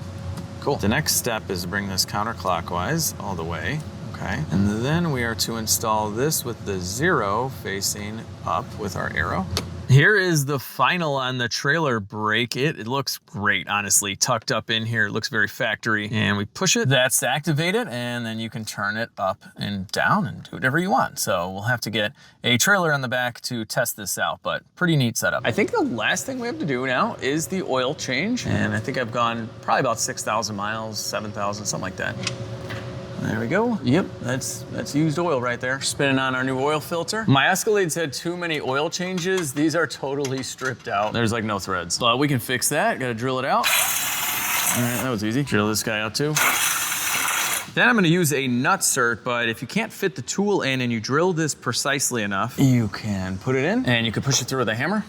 S1: Cool. The next step is to bring this counterclockwise all the way. Okay. And then we are to install this with the 0 facing up with our arrow. Here is the final on the trailer brake. It looks great, honestly, tucked up in here. It looks very factory. And we push it, that's to activate it, and then you can turn it up and down and do whatever you want. So we'll have to get a trailer on the back to test this out, but pretty neat setup. I think the last thing we have to do now is the oil change. And I think I've gone probably about 6,000 miles, 7,000, something like that. There we go. Yep, that's used oil right there. Spinning on our new oil filter. My Escalade's had too many oil changes. These are totally stripped out. There's like no threads. But we can fix that. Gotta drill it out. All right, that was easy. Drill this guy out too. Then I'm gonna use a nutsert, but if you can't fit the tool in and you drill this precisely enough, you can put it in and you can push it through with a hammer.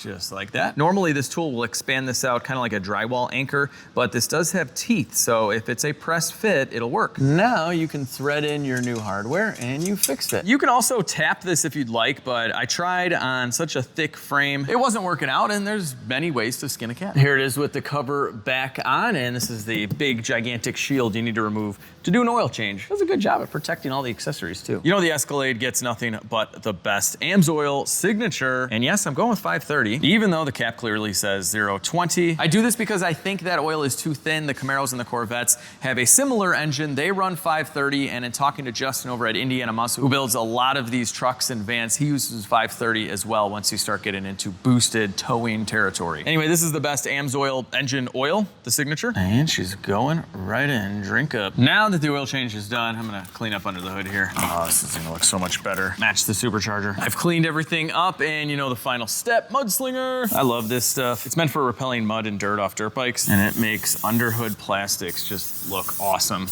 S1: Just like that. Normally this tool will expand this out kind of like a drywall anchor, but this does have teeth, so if it's a press fit, it'll work. Now you can thread in your new hardware and you fixed it. You can also tap this if you'd like, but I tried on such a thick frame. It wasn't working out, and there's many ways to skin a cat. Here it is with the cover back on, and this is the big gigantic shield you need to remove to do an oil change. Does a good job at protecting all the accessories too. You know the Escalade gets nothing but the best AMSOIL signature, and yes, I'm going with 530. Even though the cap clearly says 020. I do this because I think that oil is too thin. The Camaros and the Corvettes have a similar engine. They run 530, and in talking to Justin over at Indiana Muscle, who builds a lot of these trucks and vans, he uses 530 as well once you start getting into boosted towing territory. Anyway, this is the best AMSOIL engine oil, the signature. And she's going right in, drink up. Now that the oil change is done, I'm gonna clean up under the hood here. Oh, this is gonna look so much better. Match the Supercharger. I've cleaned everything up, and you know the final step, mudslinger. I love this stuff. It's meant for repelling mud and dirt off dirt bikes, and it makes underhood plastics just look awesome.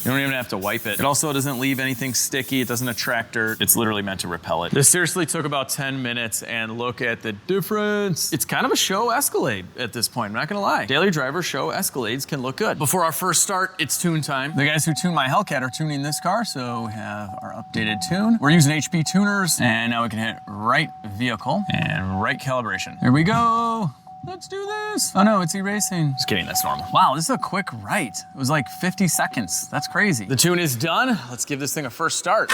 S1: You don't even have to wipe it. It also doesn't leave anything sticky. It doesn't attract dirt. It's literally meant to repel it. This seriously took about 10 minutes, and look at the difference. It's kind of a show Escalade at this point, I'm not gonna lie. Daily driver show Escalades can look good. Before our first start, it's tune time. The guys who tune my Hellcat are tuning this car, so we have our updated tune. We're using HP tuners, and now we can hit right vehicle and right calibration. Here we go. Let's do this. Oh no, it's erasing. Just kidding, that's normal. Wow, this is a quick write. It was like 50 seconds. That's crazy. The tune is done. Let's give this thing a first start.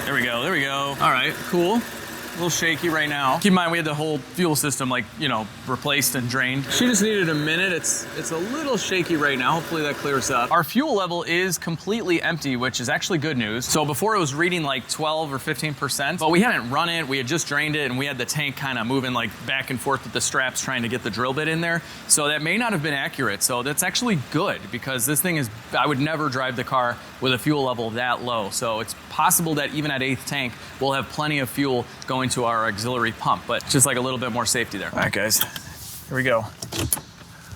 S1: There we go, there we go. All right, cool. A little shaky right now. Keep in mind we had the whole fuel system like, you know, replaced and drained. She just needed a minute. It's a little shaky right now. Hopefully that clears up. Our fuel level is completely empty, which is actually good news. So before it was reading like 12 or 15%, but we hadn't run it. We had just drained it and we had the tank kind of moving like back and forth with the straps trying to get the drill bit in there. So that may not have been accurate. So that's actually good because this thing is, I would never drive the car with a fuel level that low. So it's possible that even at 8th tank, we'll have plenty of fuel going to our auxiliary pump, but just like a little bit more safety there. All right, guys, here we go.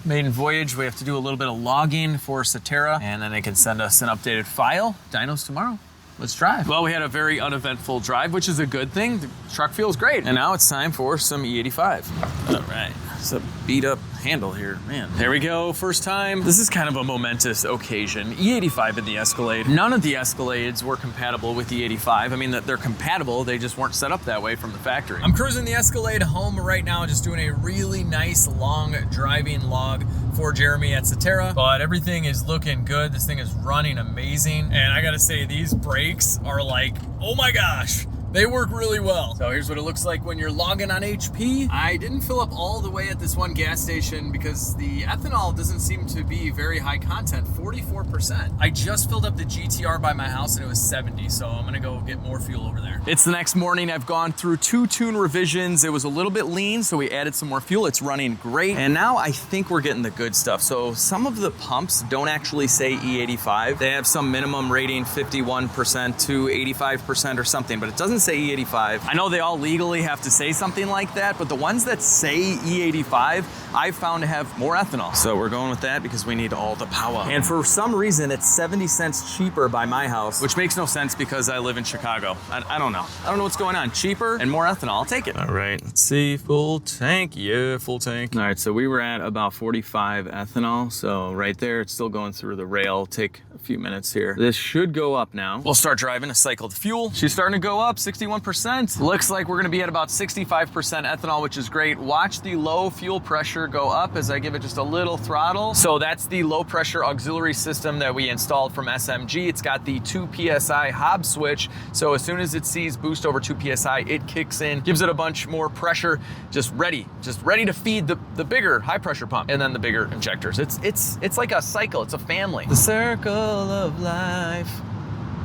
S1: Maiden voyage, we have to do a little bit of logging for Cetera, and then they can send us an updated file. Dyno's tomorrow. Let's drive. Well, we had a very uneventful drive, which is a good thing. The truck feels great. And now it's time for some E85. All right, it's a beat up handle here, man. There we go, first time. This is kind of a momentous occasion. E85 in the Escalade. None of the Escalades were compatible with the E85. I mean, they're compatible, they just weren't set up that way from the factory. I'm cruising the Escalade home right now, just doing a really nice long driving log for Jeremy at Cetera, but everything is looking good. This thing is running amazing. And I gotta say, these brakes are like, oh my gosh, they work really well. So here's what it looks like when you're logging on HP. I didn't fill up all the way at this one gas station because the ethanol doesn't seem to be very high content, 44%. I just filled up the GTR by my house and it was 70, so I'm gonna go get more fuel over there. It's the next morning. I've gone through 2 tune revisions. It was a little bit lean, so we added some more fuel. It's running great. And now I think we're getting the good stuff. So some of the pumps don't actually say E85. They have some minimum rating, 51% to 85% or something, but it doesn't say E85. I know they all legally have to say something like that, but the ones that say E85, I've found to have more ethanol. So we're going with that because we need all the power. And for some reason, it's 70 cents cheaper by my house, which makes no sense because I live in Chicago. I don't know. I don't know what's going on. Cheaper and more ethanol, I'll take it. All right, let's see, full tank. Yeah, full tank. All right, so we were at about 45 ethanol. So right there, it's still going through the rail. Take a few minutes here. This should go up now. We'll start driving a cycle of fuel. She's starting to go up, 61%. Looks like we're gonna be at about 65% ethanol, which is great. Watch the low fuel pressure go up as I give it just a little throttle. So that's the low pressure auxiliary system that we installed from SMG. It's got the 2 PSI Hob switch. So as soon as it sees boost over 2 PSI, it kicks in, gives it a bunch more pressure, just ready to feed the bigger high pressure pump and then the bigger injectors. It's like a cycle, it's a family. The circle of life.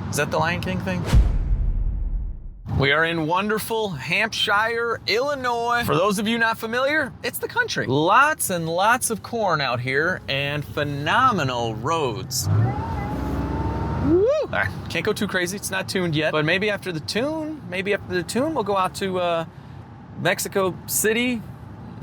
S1: Is that the Lion King thing? We are in wonderful Hampshire, Illinois. For those of you not familiar, it's the country. Lots and lots of corn out here and phenomenal roads. Woo! All right, can't go too crazy, it's not tuned yet, but maybe after the tune, we'll go out to Mexico City,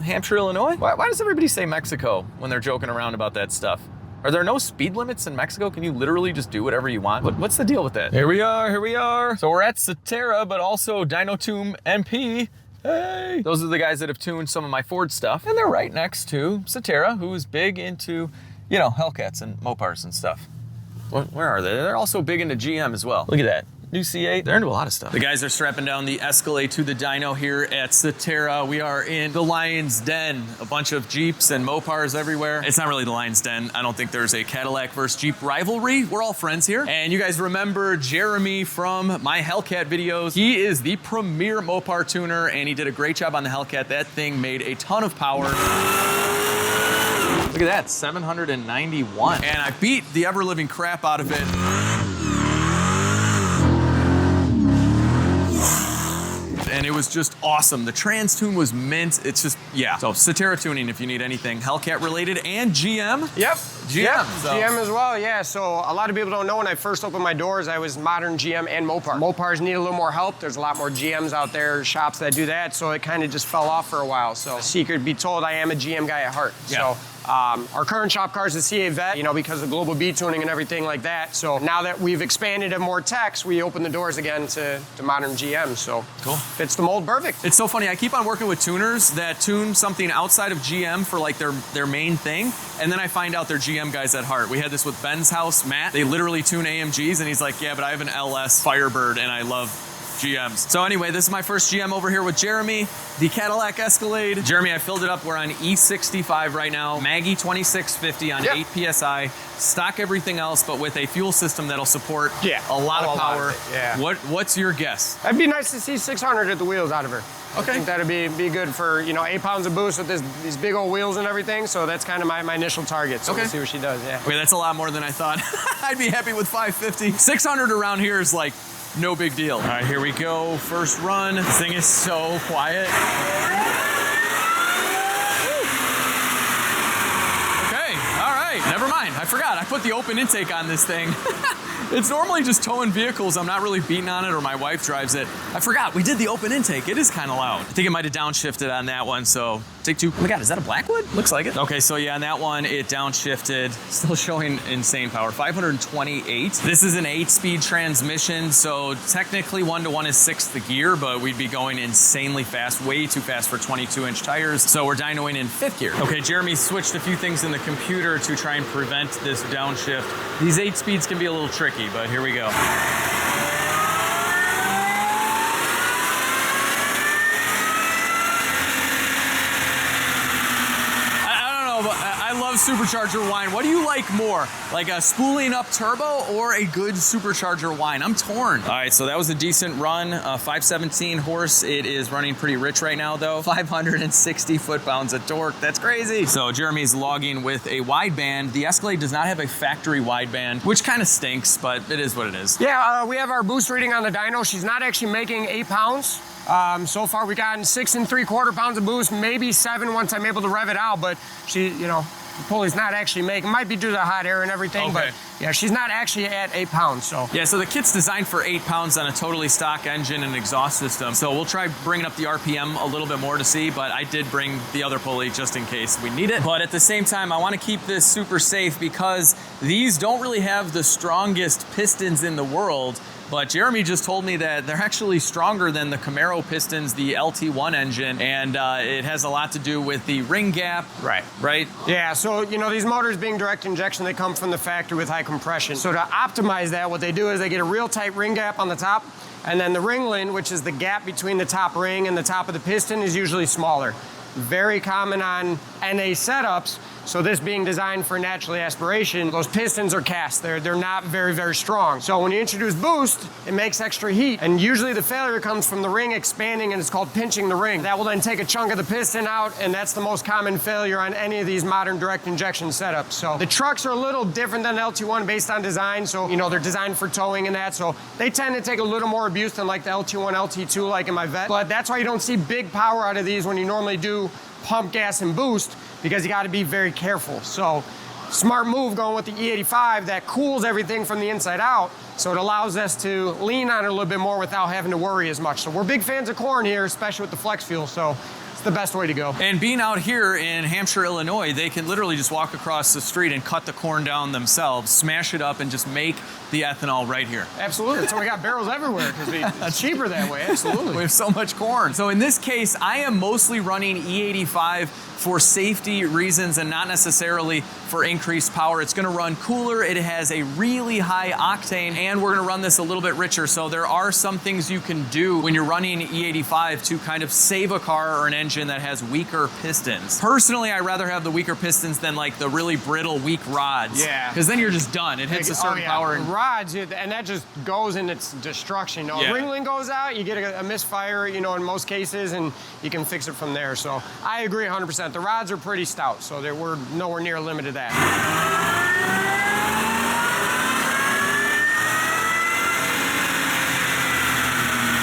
S1: Hampshire, Illinois. Why does everybody say Mexico when they're joking around about that stuff? Are there no speed limits in Mexico? Can you literally just do whatever you want? What's the deal with that? Here we are. So we're at Cetera, but also Dyno Tune MP. Hey! Those are the guys that have tuned some of my Ford stuff. And they're right next to Cetera, who is big into, you know, Hellcats and Mopars and stuff. Where are they? They're also big into GM as well. Look at that. New C8, they're into a lot of stuff. The guys are strapping down the Escalade to the dyno here at Cetera. We are in the Lion's Den. A bunch of Jeeps and Mopars everywhere. It's not really the Lion's Den. I don't think there's a Cadillac versus Jeep rivalry. We're all friends here. And you guys remember Jeremy from my Hellcat videos. He is the premier Mopar tuner and he did a great job on the Hellcat. That thing made a ton of power. Look at that, 791. And I beat the ever-living crap out of it. And it was just awesome. The trans tune was mint. It's just, yeah. So Cetera tuning if you need anything Hellcat related and GM.
S3: Yep.
S1: GM.
S3: Yep.
S1: So.
S3: GM as well, yeah. So a lot of people don't know when I first opened my doors, I was modern GM and Mopar. Mopars need a little more help. There's a lot more GMs out there, shops that do that. So it kind of just fell off for a while. So secret be told, I am a GM guy at heart.
S1: Yeah.
S3: So our current shop car is the C8 Vet, you know, because of global B tuning and everything like that. So now that we've expanded to more techs, we open the doors again to modern GM. So
S1: cool.
S3: Fits the mold perfect.
S1: It's so funny. I keep on working with tuners that tune something outside of GM for like their main thing. And then I find out they're GM guys at heart. We had this with Ben's house, Matt. They literally tune AMGs and he's like, yeah, but I have an LS Firebird and I love
S2: GMs. So anyway, this is my first GM over here with Jeremy, the Cadillac Escalade. Jeremy, I filled it up. We're on E85 right now. Maggie 2650 on 8 PSI. Stock everything else, but with a fuel system that'll support a lot of power. What's your guess?
S3: It'd be nice to see 600 at the wheels out of her.
S2: Okay.
S3: I think that'd be good for, you know, 8 pounds of boost with these big old wheels and everything. So that's kind of my initial target. So we'll see what she does. Yeah.
S2: Wait, that's a lot more than I thought. I'd be happy with 550. 600 around here is like no big deal. All right, here we go. First run. This thing is so quiet. Okay, all right. Never mind. I forgot. I put the open intake on this thing. It's normally just towing vehicles. I'm not really beating on it, or my wife drives it. I forgot, we did the open intake. It is kind of loud. I think it might have downshifted on that one, so take two. Oh my God, is that a Blackwood? Looks like it. Okay, so yeah, on that one, it downshifted. Still showing insane power, 528. This is an 8-speed transmission, so technically 1-to-1 is 6th gear, but we'd be going insanely fast, way too fast for 22-inch tires. So we're dynoing in 5th gear. Okay, Jeremy switched a few things in the computer to try and prevent this downshift. These 8 speeds can be a little tricky, but here we go. I love supercharger whine. What do you like more? Like a spooling up turbo or a good supercharger whine? I'm torn. All right, so that was a decent run. 517 horse. It is running pretty rich right now though. 560 foot-pounds of torque. That's crazy. So Jeremy's logging with a wideband. The Escalade does not have a factory wideband, which kind of stinks, but it is what it is.
S3: Yeah, we have our boost reading on the dyno. She's not actually making 8 pounds. So far we've gotten 6 3/4 pounds of boost, maybe 7 once I'm able to rev it out, but she, you know, the pulley's not actually making, might be due to the hot air and everything, but yeah, she's not actually at 8 pounds, so.
S2: Yeah, so the kit's designed for 8 pounds on a totally stock engine and exhaust system. So we'll try bringing up the RPM a little bit more to see, but I did bring the other pulley just in case we need it. But at the same time, I want to keep this super safe because these don't really have the strongest pistons in the world. But Jeremy just told me that they're actually stronger than the Camaro pistons, the LT1 engine, and it has a lot to do with the ring gap. Right?
S3: Yeah, so, you know, these motors being direct injection, they come from the factory with high compression. So to optimize that, what they do is they get a real tight ring gap on the top, and then the ringling, which is the gap between the top ring and the top of the piston, is usually smaller. Very common on NA setups. So this being designed for naturally aspiration, those pistons are cast. They're not very, very strong. So when you introduce boost, it makes extra heat. And usually the failure comes from the ring expanding, and it's called pinching the ring. That will then take a chunk of the piston out, and that's the most common failure on any of these modern direct injection setups. So the trucks are a little different than LT1 based on design. So, you know, they're designed for towing and that. So they tend to take a little more abuse than like the LT1, LT2 like in my Vet. But that's why you don't see big power out of these when you normally do pump, gas, and boost, because you got to be very careful. So smart move going with the E85 that cools everything from the inside out, so it allows us to lean on it a little bit more without having to worry as much. So we're big fans of corn here, especially with the flex fuel, so it's the best way to go.
S2: And being out here in Hampshire, Illinois, they can literally just walk across the street and cut the corn down themselves, smash it up, and just make the ethanol right here.
S3: Absolutely. So we got barrels everywhere because it's cheaper that way. Absolutely.
S2: We have so much corn. So in this case, I am mostly running E85 for safety reasons and not necessarily for increased power. It's gonna run cooler, it has a really high octane, and we're gonna run this a little bit richer. So there are some things you can do when you're running E85 to kind of save a car or an engine that has weaker pistons. Personally, I'd rather have the weaker pistons than like the really brittle, weak rods.
S3: Yeah.
S2: Because then you're just done. It hits a certain power. And
S3: rods, and that just goes in its destruction. You know, ringling goes out, you get a misfire, you know, in most cases, and you can fix it from there. So I agree 100%. The rods are pretty stout, so we're nowhere near limited to that.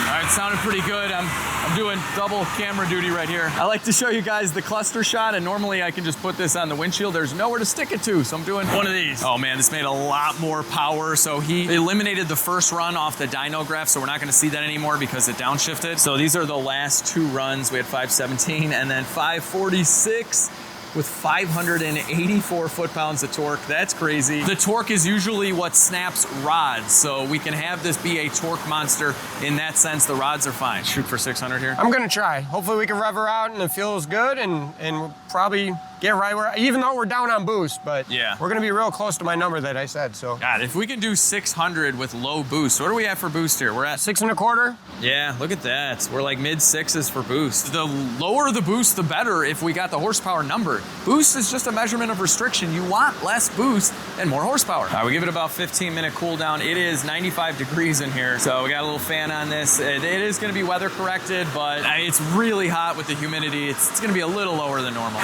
S2: All right, sounded pretty good. I'm doing double camera duty right here. I like to show you guys the cluster shot, and normally I can just put this on the windshield. There's nowhere to stick it to, so I'm doing one of these. Oh man, this made a lot more power. So he eliminated the first run off the dyno graph, so we're not gonna see that anymore because it downshifted. So these are the last 2 runs. We had 517 and then 546. With 584 foot-pounds of torque. That's crazy. The torque is usually what snaps rods, so we can have this be a torque monster. In that sense, the rods are fine. Shoot for 600 here.
S3: I'm gonna try. Hopefully we can rev her out and it feels good, and we'll probably get right where, even though we're down on boost, but
S2: yeah,
S3: we're gonna be real close to my number that I said, so.
S2: God, if we can do 600 with low boost, what are we at for boost here? We're at
S3: 6 1/4.
S2: Yeah, look at that. We're like mid 6s for boost. The lower the boost, the better if we got the horsepower number. Boost is just a measurement of restriction. You want less boost and more horsepower. All right, we give it about 15-minute cool down. It is 95 degrees in here, so we got a little fan on this. It is gonna be weather corrected, but it's really hot with the humidity. It's gonna be a little lower than normal.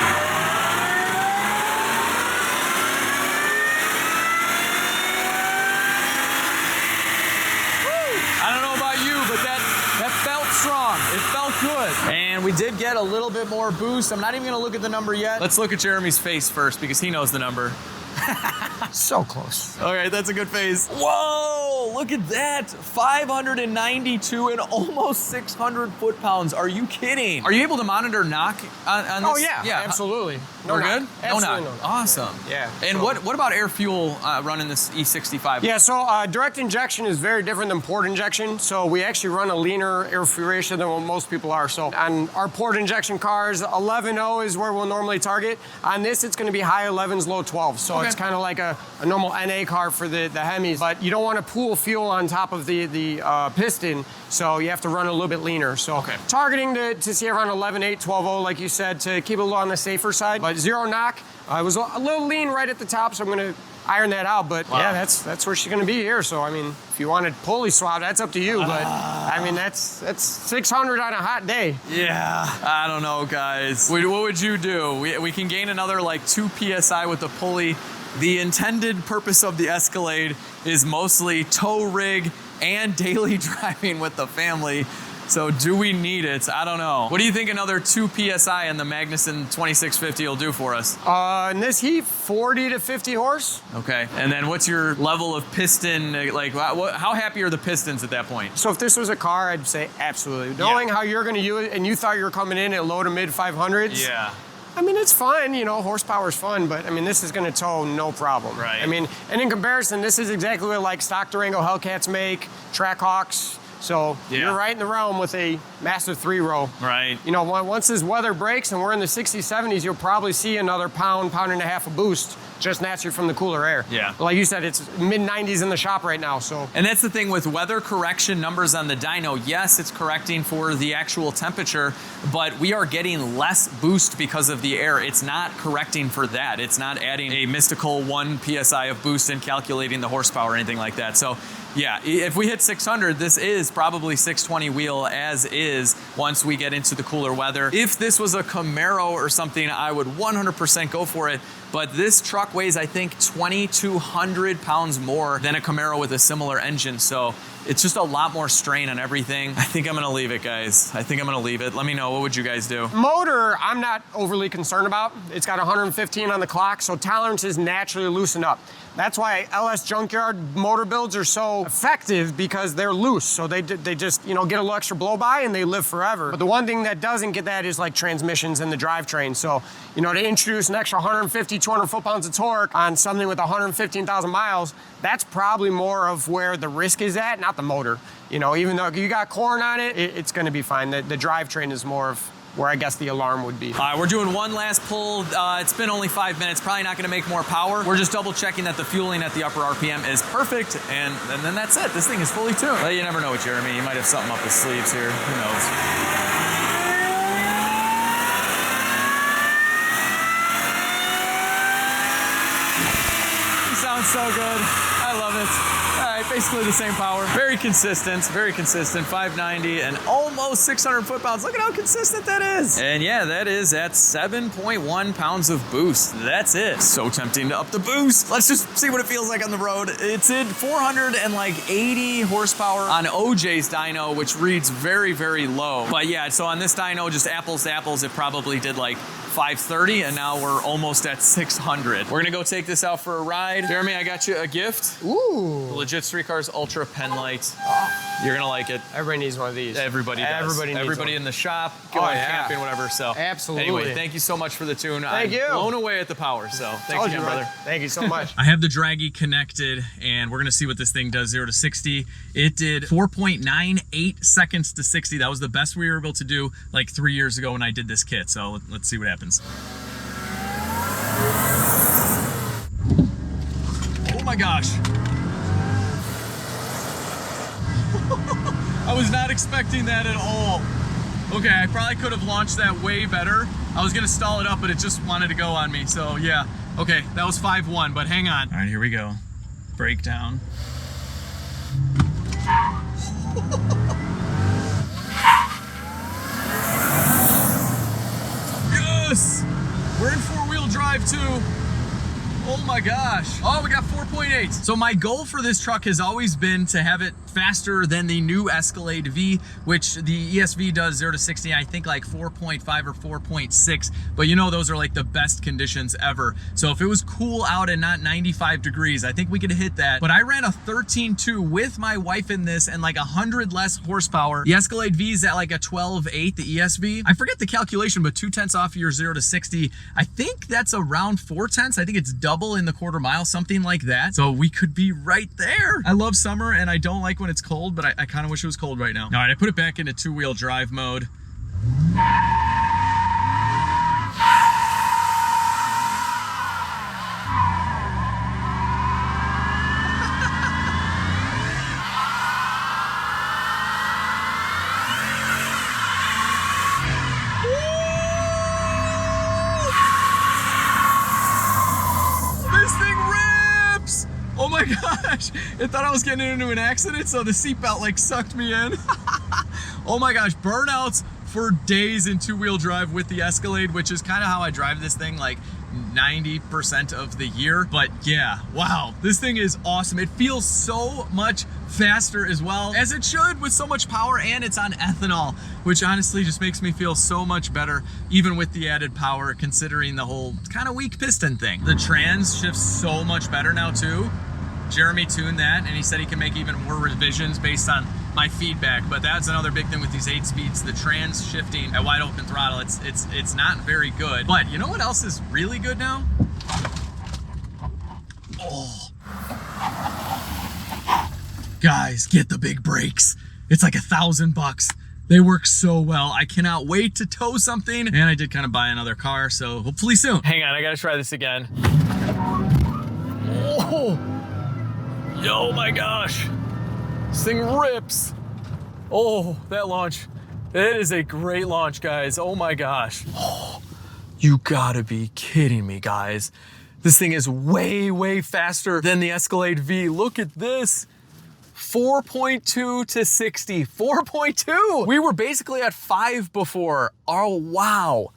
S2: I don't know about you, but that felt strong. It felt good. And we did get a little bit more boost. I'm not even gonna look at the number yet. Let's look at Jeremy's face first because he knows the number.
S3: So close.
S2: All right, that's a good face. Whoa, look at that. 592 and almost 600 foot-pounds. Are you kidding? Are you able to monitor knock on this?
S3: Oh yeah, absolutely.
S2: We're good?
S3: Absolutely
S2: no knock. Awesome.
S3: Yeah.
S2: And
S3: so.
S2: what about air fuel running this E85?
S3: Yeah, so direct injection is very different than port injection. So we actually run a leaner air fuel ratio than what most people are. So on our port injection cars, 11.0 is where we'll normally target. On this, it's going to be high 11s, low 12s. So it's kind of like a normal NA car for the Hemis. But you don't want to pool fuel on top of the piston. So you have to run a little bit leaner. So targeting to see around 11.8, 12.0, like you said, to keep it a little on the safer side. But zero knock. I was a little lean right at the top, so I'm going to iron that out. But yeah, that's where she's going to be here. So I mean, if you wanted pulley swap, that's up to you. But I mean, that's 600 on a hot day.
S2: Yeah, I don't know, guys. What would you do? We can gain another like 2 PSI with the pulley. The intended purpose of the Escalade is mostly tow rig and daily driving with the family. So do we need it? I don't know. What do you think another 2 PSI in the Magnuson 2650 will do for us?
S3: In this heat, 40 to 50 horse.
S2: Okay, and then what's your level of piston? Like, how happy are the pistons at that point?
S3: So if this was a car, I'd say absolutely. Knowing how you're gonna use it, and you thought you were coming in at low to mid 500s.
S2: Yeah.
S3: I mean, it's fun, you know, horsepower's fun, but I mean, this is gonna tow no problem.
S2: Right.
S3: I mean, and in comparison, this is exactly what like stock Durango Hellcats make, Trackhawks. So you're right in the realm with a massive 3-row.
S2: Right.
S3: You know, once this weather breaks and we're in the 60s, 70s, you'll probably see another pound and a half of boost just naturally from the cooler air.
S2: Yeah.
S3: But like you said, it's mid-90s in the shop right now, so.
S2: And that's the thing with weather correction numbers on the dyno. Yes, it's correcting for the actual temperature, but we are getting less boost because of the air. It's not correcting for that. It's not adding a mystical 1 PSI of boost and calculating the horsepower or anything like that. So yeah, if we hit 600, this is probably 620 wheel as is once we get into the cooler weather. If this was a Camaro or something, I would 100% go for it. But this truck weighs, I think, 2,200 pounds more than a Camaro with a similar engine. So it's just a lot more strain on everything. I think I'm gonna leave it, guys. I think I'm gonna leave it. Let me know, what would you guys do?
S3: Motor, I'm not overly concerned about. It's got 115 on the clock, so tolerances naturally loosen up. That's why LS Junkyard motor builds are so effective, because they're loose. So they just, you know, get a little extra blow by and they live forever. But the one thing that doesn't get that is like transmissions and the drivetrain. So, you know, to introduce an extra 150, 200 foot-pounds of torque on something with 115,000 miles, that's probably more of where the risk is at, not the motor. You know, even though you got corn on it, it's gonna be fine. The drivetrain is more of where I guess the alarm would be.
S2: All right, we're doing one last pull. It's been only 5 minutes, probably not gonna make more power. We're just double checking that the fueling at the upper RPM is perfect, and then that's it. This thing is fully tuned. Well, you never know with Jeremy. He might have something up his sleeves here, who knows? He sounds so good. I love it. All right, basically the same power. Very consistent, 590 and almost 600 foot-pounds. Look at how consistent that is. And yeah, that is at 7.1 pounds of boost. That's it. So tempting to up the boost. Let's just see what it feels like on the road. It's in 480 horsepower on OJ's dyno, which reads very, very low. But yeah, so on this dyno, just apples to apples, it probably did like 530, and now we're almost at 600. We're gonna go take this out for a ride. Jeremy, I got you a gift.
S3: Ooh.
S2: LegitStreetCars Ultra pen light. You're gonna like it.
S3: Everybody needs one of these.
S2: Everybody does. Everybody in the shop, going camping, whatever. So
S3: absolutely.
S2: Anyway, thank you so much for the tune.
S3: Thank you.
S2: Blown away at the power. So thanks again, brother.
S3: Thank you so much.
S2: I have the Draggy connected, and we're gonna see what this thing does 0 to 60. It did 4.98 seconds to 60. That was the best we were able to do like 3 years ago when I did this kit. So let's see what happens. my gosh. I was not expecting that at all. Okay, I probably could have launched that way better. I was gonna stall it up, but it just wanted to go on me. So yeah, okay, that was 5-1, but hang on. All right, here we go. Breakdown. Yes! We're in four-wheel drive too. Oh my gosh. Oh, we got 4.8. So my goal for this truck has always been to have it faster than the new Escalade V, which the ESV does 0 to 60, I think like 4.5 or 4.6, but you know, those are like the best conditions ever. So if it was cool out and not 95 degrees, I think we could hit that. But I ran a 13.2 with my wife in this and like 100 less horsepower. The Escalade V is at like a 12.8, the ESV. I forget the calculation, but 0.2 off your 0 to 60. I think that's around 0.4. I think it's double in the quarter mile, something like that. So we could be right there. I love summer and I don't like when it's cold, but I kind of wish it was cold right now. All right, I put it back into two-wheel drive mode. Oh my gosh, I thought I was getting into an accident, so the seatbelt like sucked me in. Oh my gosh, burnouts for days in two-wheel drive with the Escalade, which is kind of how I drive this thing like 90% of the year. But yeah, wow, this thing is awesome. It feels so much faster as well, as it should, with so much power, and it's on ethanol, which honestly just makes me feel so much better, even with the added power, considering the whole kind of weak piston thing. The trans shifts so much better now too. Jeremy tuned that and he said he can make even more revisions based on my feedback, but that's another big thing with these 8 speeds. The trans shifting at wide open throttle, it's not very good. But you know what else is really good now? Oh. Guys, get the big brakes. It's like $1,000. They work so well. I cannot wait to tow something. And I did kind of buy another car, so hopefully soon. Hang on, I gotta try this again. Oh. Oh my gosh, this thing rips. Oh, that launch. It is a great launch, guys. Oh my gosh. Oh, you gotta be kidding me, guys. This thing is way, way faster than the Escalade V. Look at this. 4.2 to 60, 4.2. We were basically at 5 before. Oh, wow.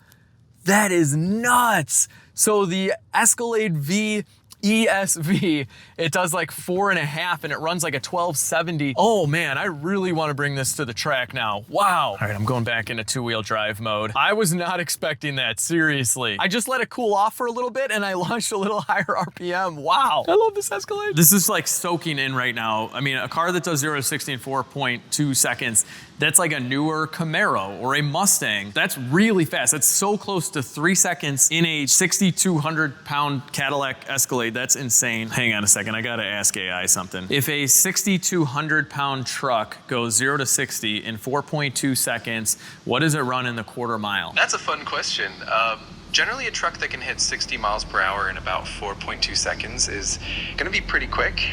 S2: That is nuts. So the Escalade V ESV, it does like 4.5 and it runs like a 1270. Oh man, I really want to bring this to the track now. Wow. All right, I'm going back into two-wheel drive mode. I was not expecting that, seriously. I just let it cool off for a little bit and I launched a little higher RPM. Wow. I love this Escalade. This is like soaking in right now. I mean, a car that does 0 to 60 in 4.2 seconds, that's like a newer Camaro or a Mustang. That's really fast. That's so close to 3 seconds in a 6,200 pound Cadillac Escalade. That's insane. Hang on a second, I gotta ask AI something. If a 6,200 pound truck goes 0 to 60 in 4.2 seconds, what does it run in the quarter mile?
S4: That's a fun question. Generally, a truck that can hit 60 miles per hour in about 4.2 seconds is gonna be pretty quick.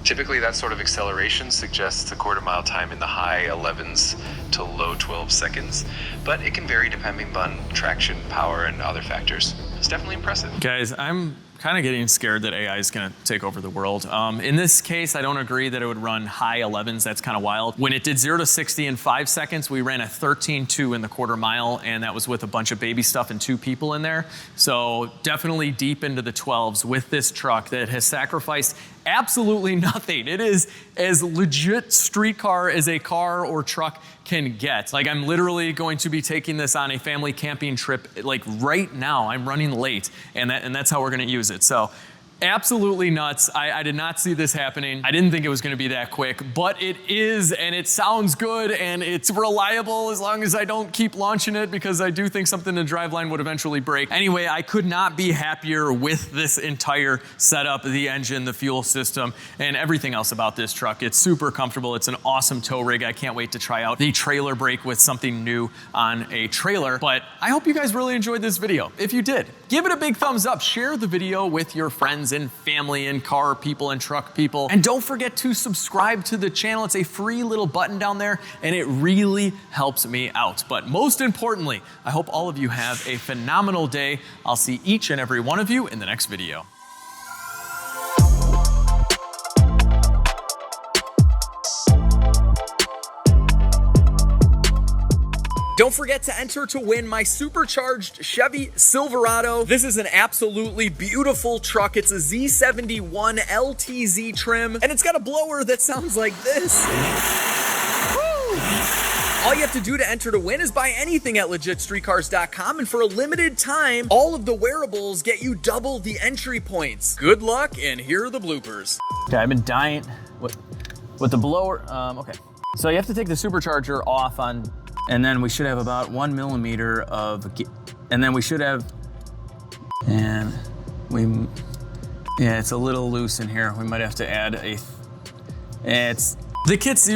S4: Typically, that sort of acceleration suggests a quarter mile time in the high 11s to low 12 seconds, but it can vary depending on traction, power, and other factors. It's definitely impressive.
S2: Guys, I'm kind of getting scared that AI is going to take over the world. In this case, I don't agree that it would run high 11s. That's kind of wild. When it did 0 to 60 in 5 seconds, we ran a 13.2 in the quarter mile, and that was with a bunch of baby stuff and 2 people in there. So definitely deep into the 12s with this truck that has sacrificed absolutely nothing. It is as legit street car as a car or truck can get. Like, I'm literally going to be taking this on a family camping trip like right now. I'm running late, and that's how we're gonna use it. So absolutely nuts. I did not see this happening. I didn't think it was gonna be that quick, but it is, and it sounds good, and it's reliable as long as I don't keep launching it, because I do think something in the driveline would eventually break. Anyway, I could not be happier with this entire setup, the engine, the fuel system, and everything else about this truck. It's super comfortable. It's an awesome tow rig. I can't wait to try out the trailer brake with something new on a trailer. But I hope you guys really enjoyed this video. If you did, give it a big thumbs up. Share the video with your friends friends and family and car people and truck people. And don't forget to subscribe to the channel. It's a free little button down there and it really helps me out. But most importantly, I hope all of you have a phenomenal day. I'll see each and every one of you in the next video. Don't forget to enter to win my supercharged Chevy Silverado. This is an absolutely beautiful truck. It's a Z71 LTZ trim, and it's got a blower that sounds like this. Woo! All you have to do to enter to win is buy anything at LegitStreetCars.com, and for a limited time, all of the wearables get you double the entry points. Good luck, and here are the bloopers.
S1: Okay, I've been dying with the blower. Okay, so you have to take the supercharger off on. And then we should have about 1 millimeter of, and then we should have, and yeah, it's a little loose in here. We might have to add the kits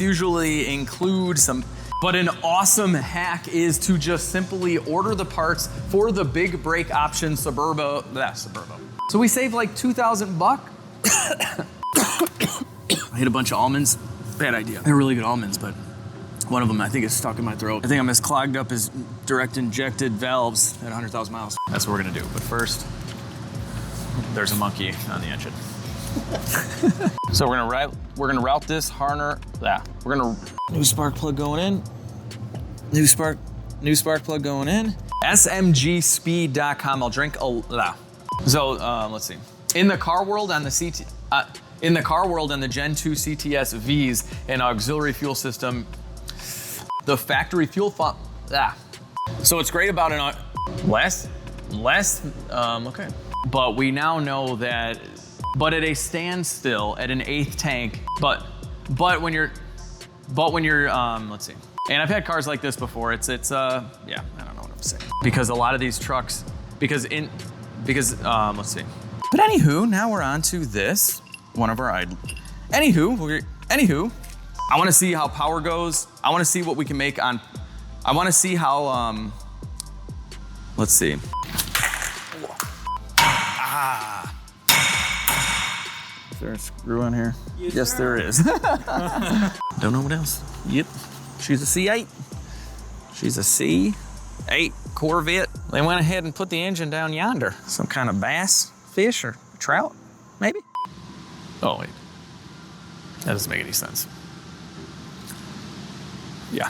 S1: usually include some, but an awesome hack is to just simply order the parts for the big brake option Suburban. So we save like 2,000 bucks. I hit a bunch of almonds. Bad idea. They're really good almonds, but one of them I think is stuck in my throat. I think I'm as clogged up as direct injected valves at 100,000 miles. That's what we're gonna do. But first, there's a monkey on the engine. So we're gonna route this harner. We're gonna new spark plug going in. New spark plug going in. SMGSPEED.com. I'll drink a. So let's see. In the car world on the CT. In the car world and the Gen 2 CTS Vs and auxiliary fuel system, the factory fuel So what's great about an okay. But we now know that, but at a standstill at an 8th tank, but when you're let's see. And I've had cars like this before. It's yeah, I don't know what I'm saying. Because a lot of these trucks, let's see. But anywho, now we're on to this. One of our Anywho, I want to see how power goes. I want to see what we can make on. I want to see how. Let's see. Is there a screw on here? Yes, there is. Don't know what else. Yep, she's a C8. She's a C8 Corvette. They went ahead and put the engine down yonder. Some kind of bass, fish, or trout, maybe. Oh, wait. That doesn't make any sense. Yeah.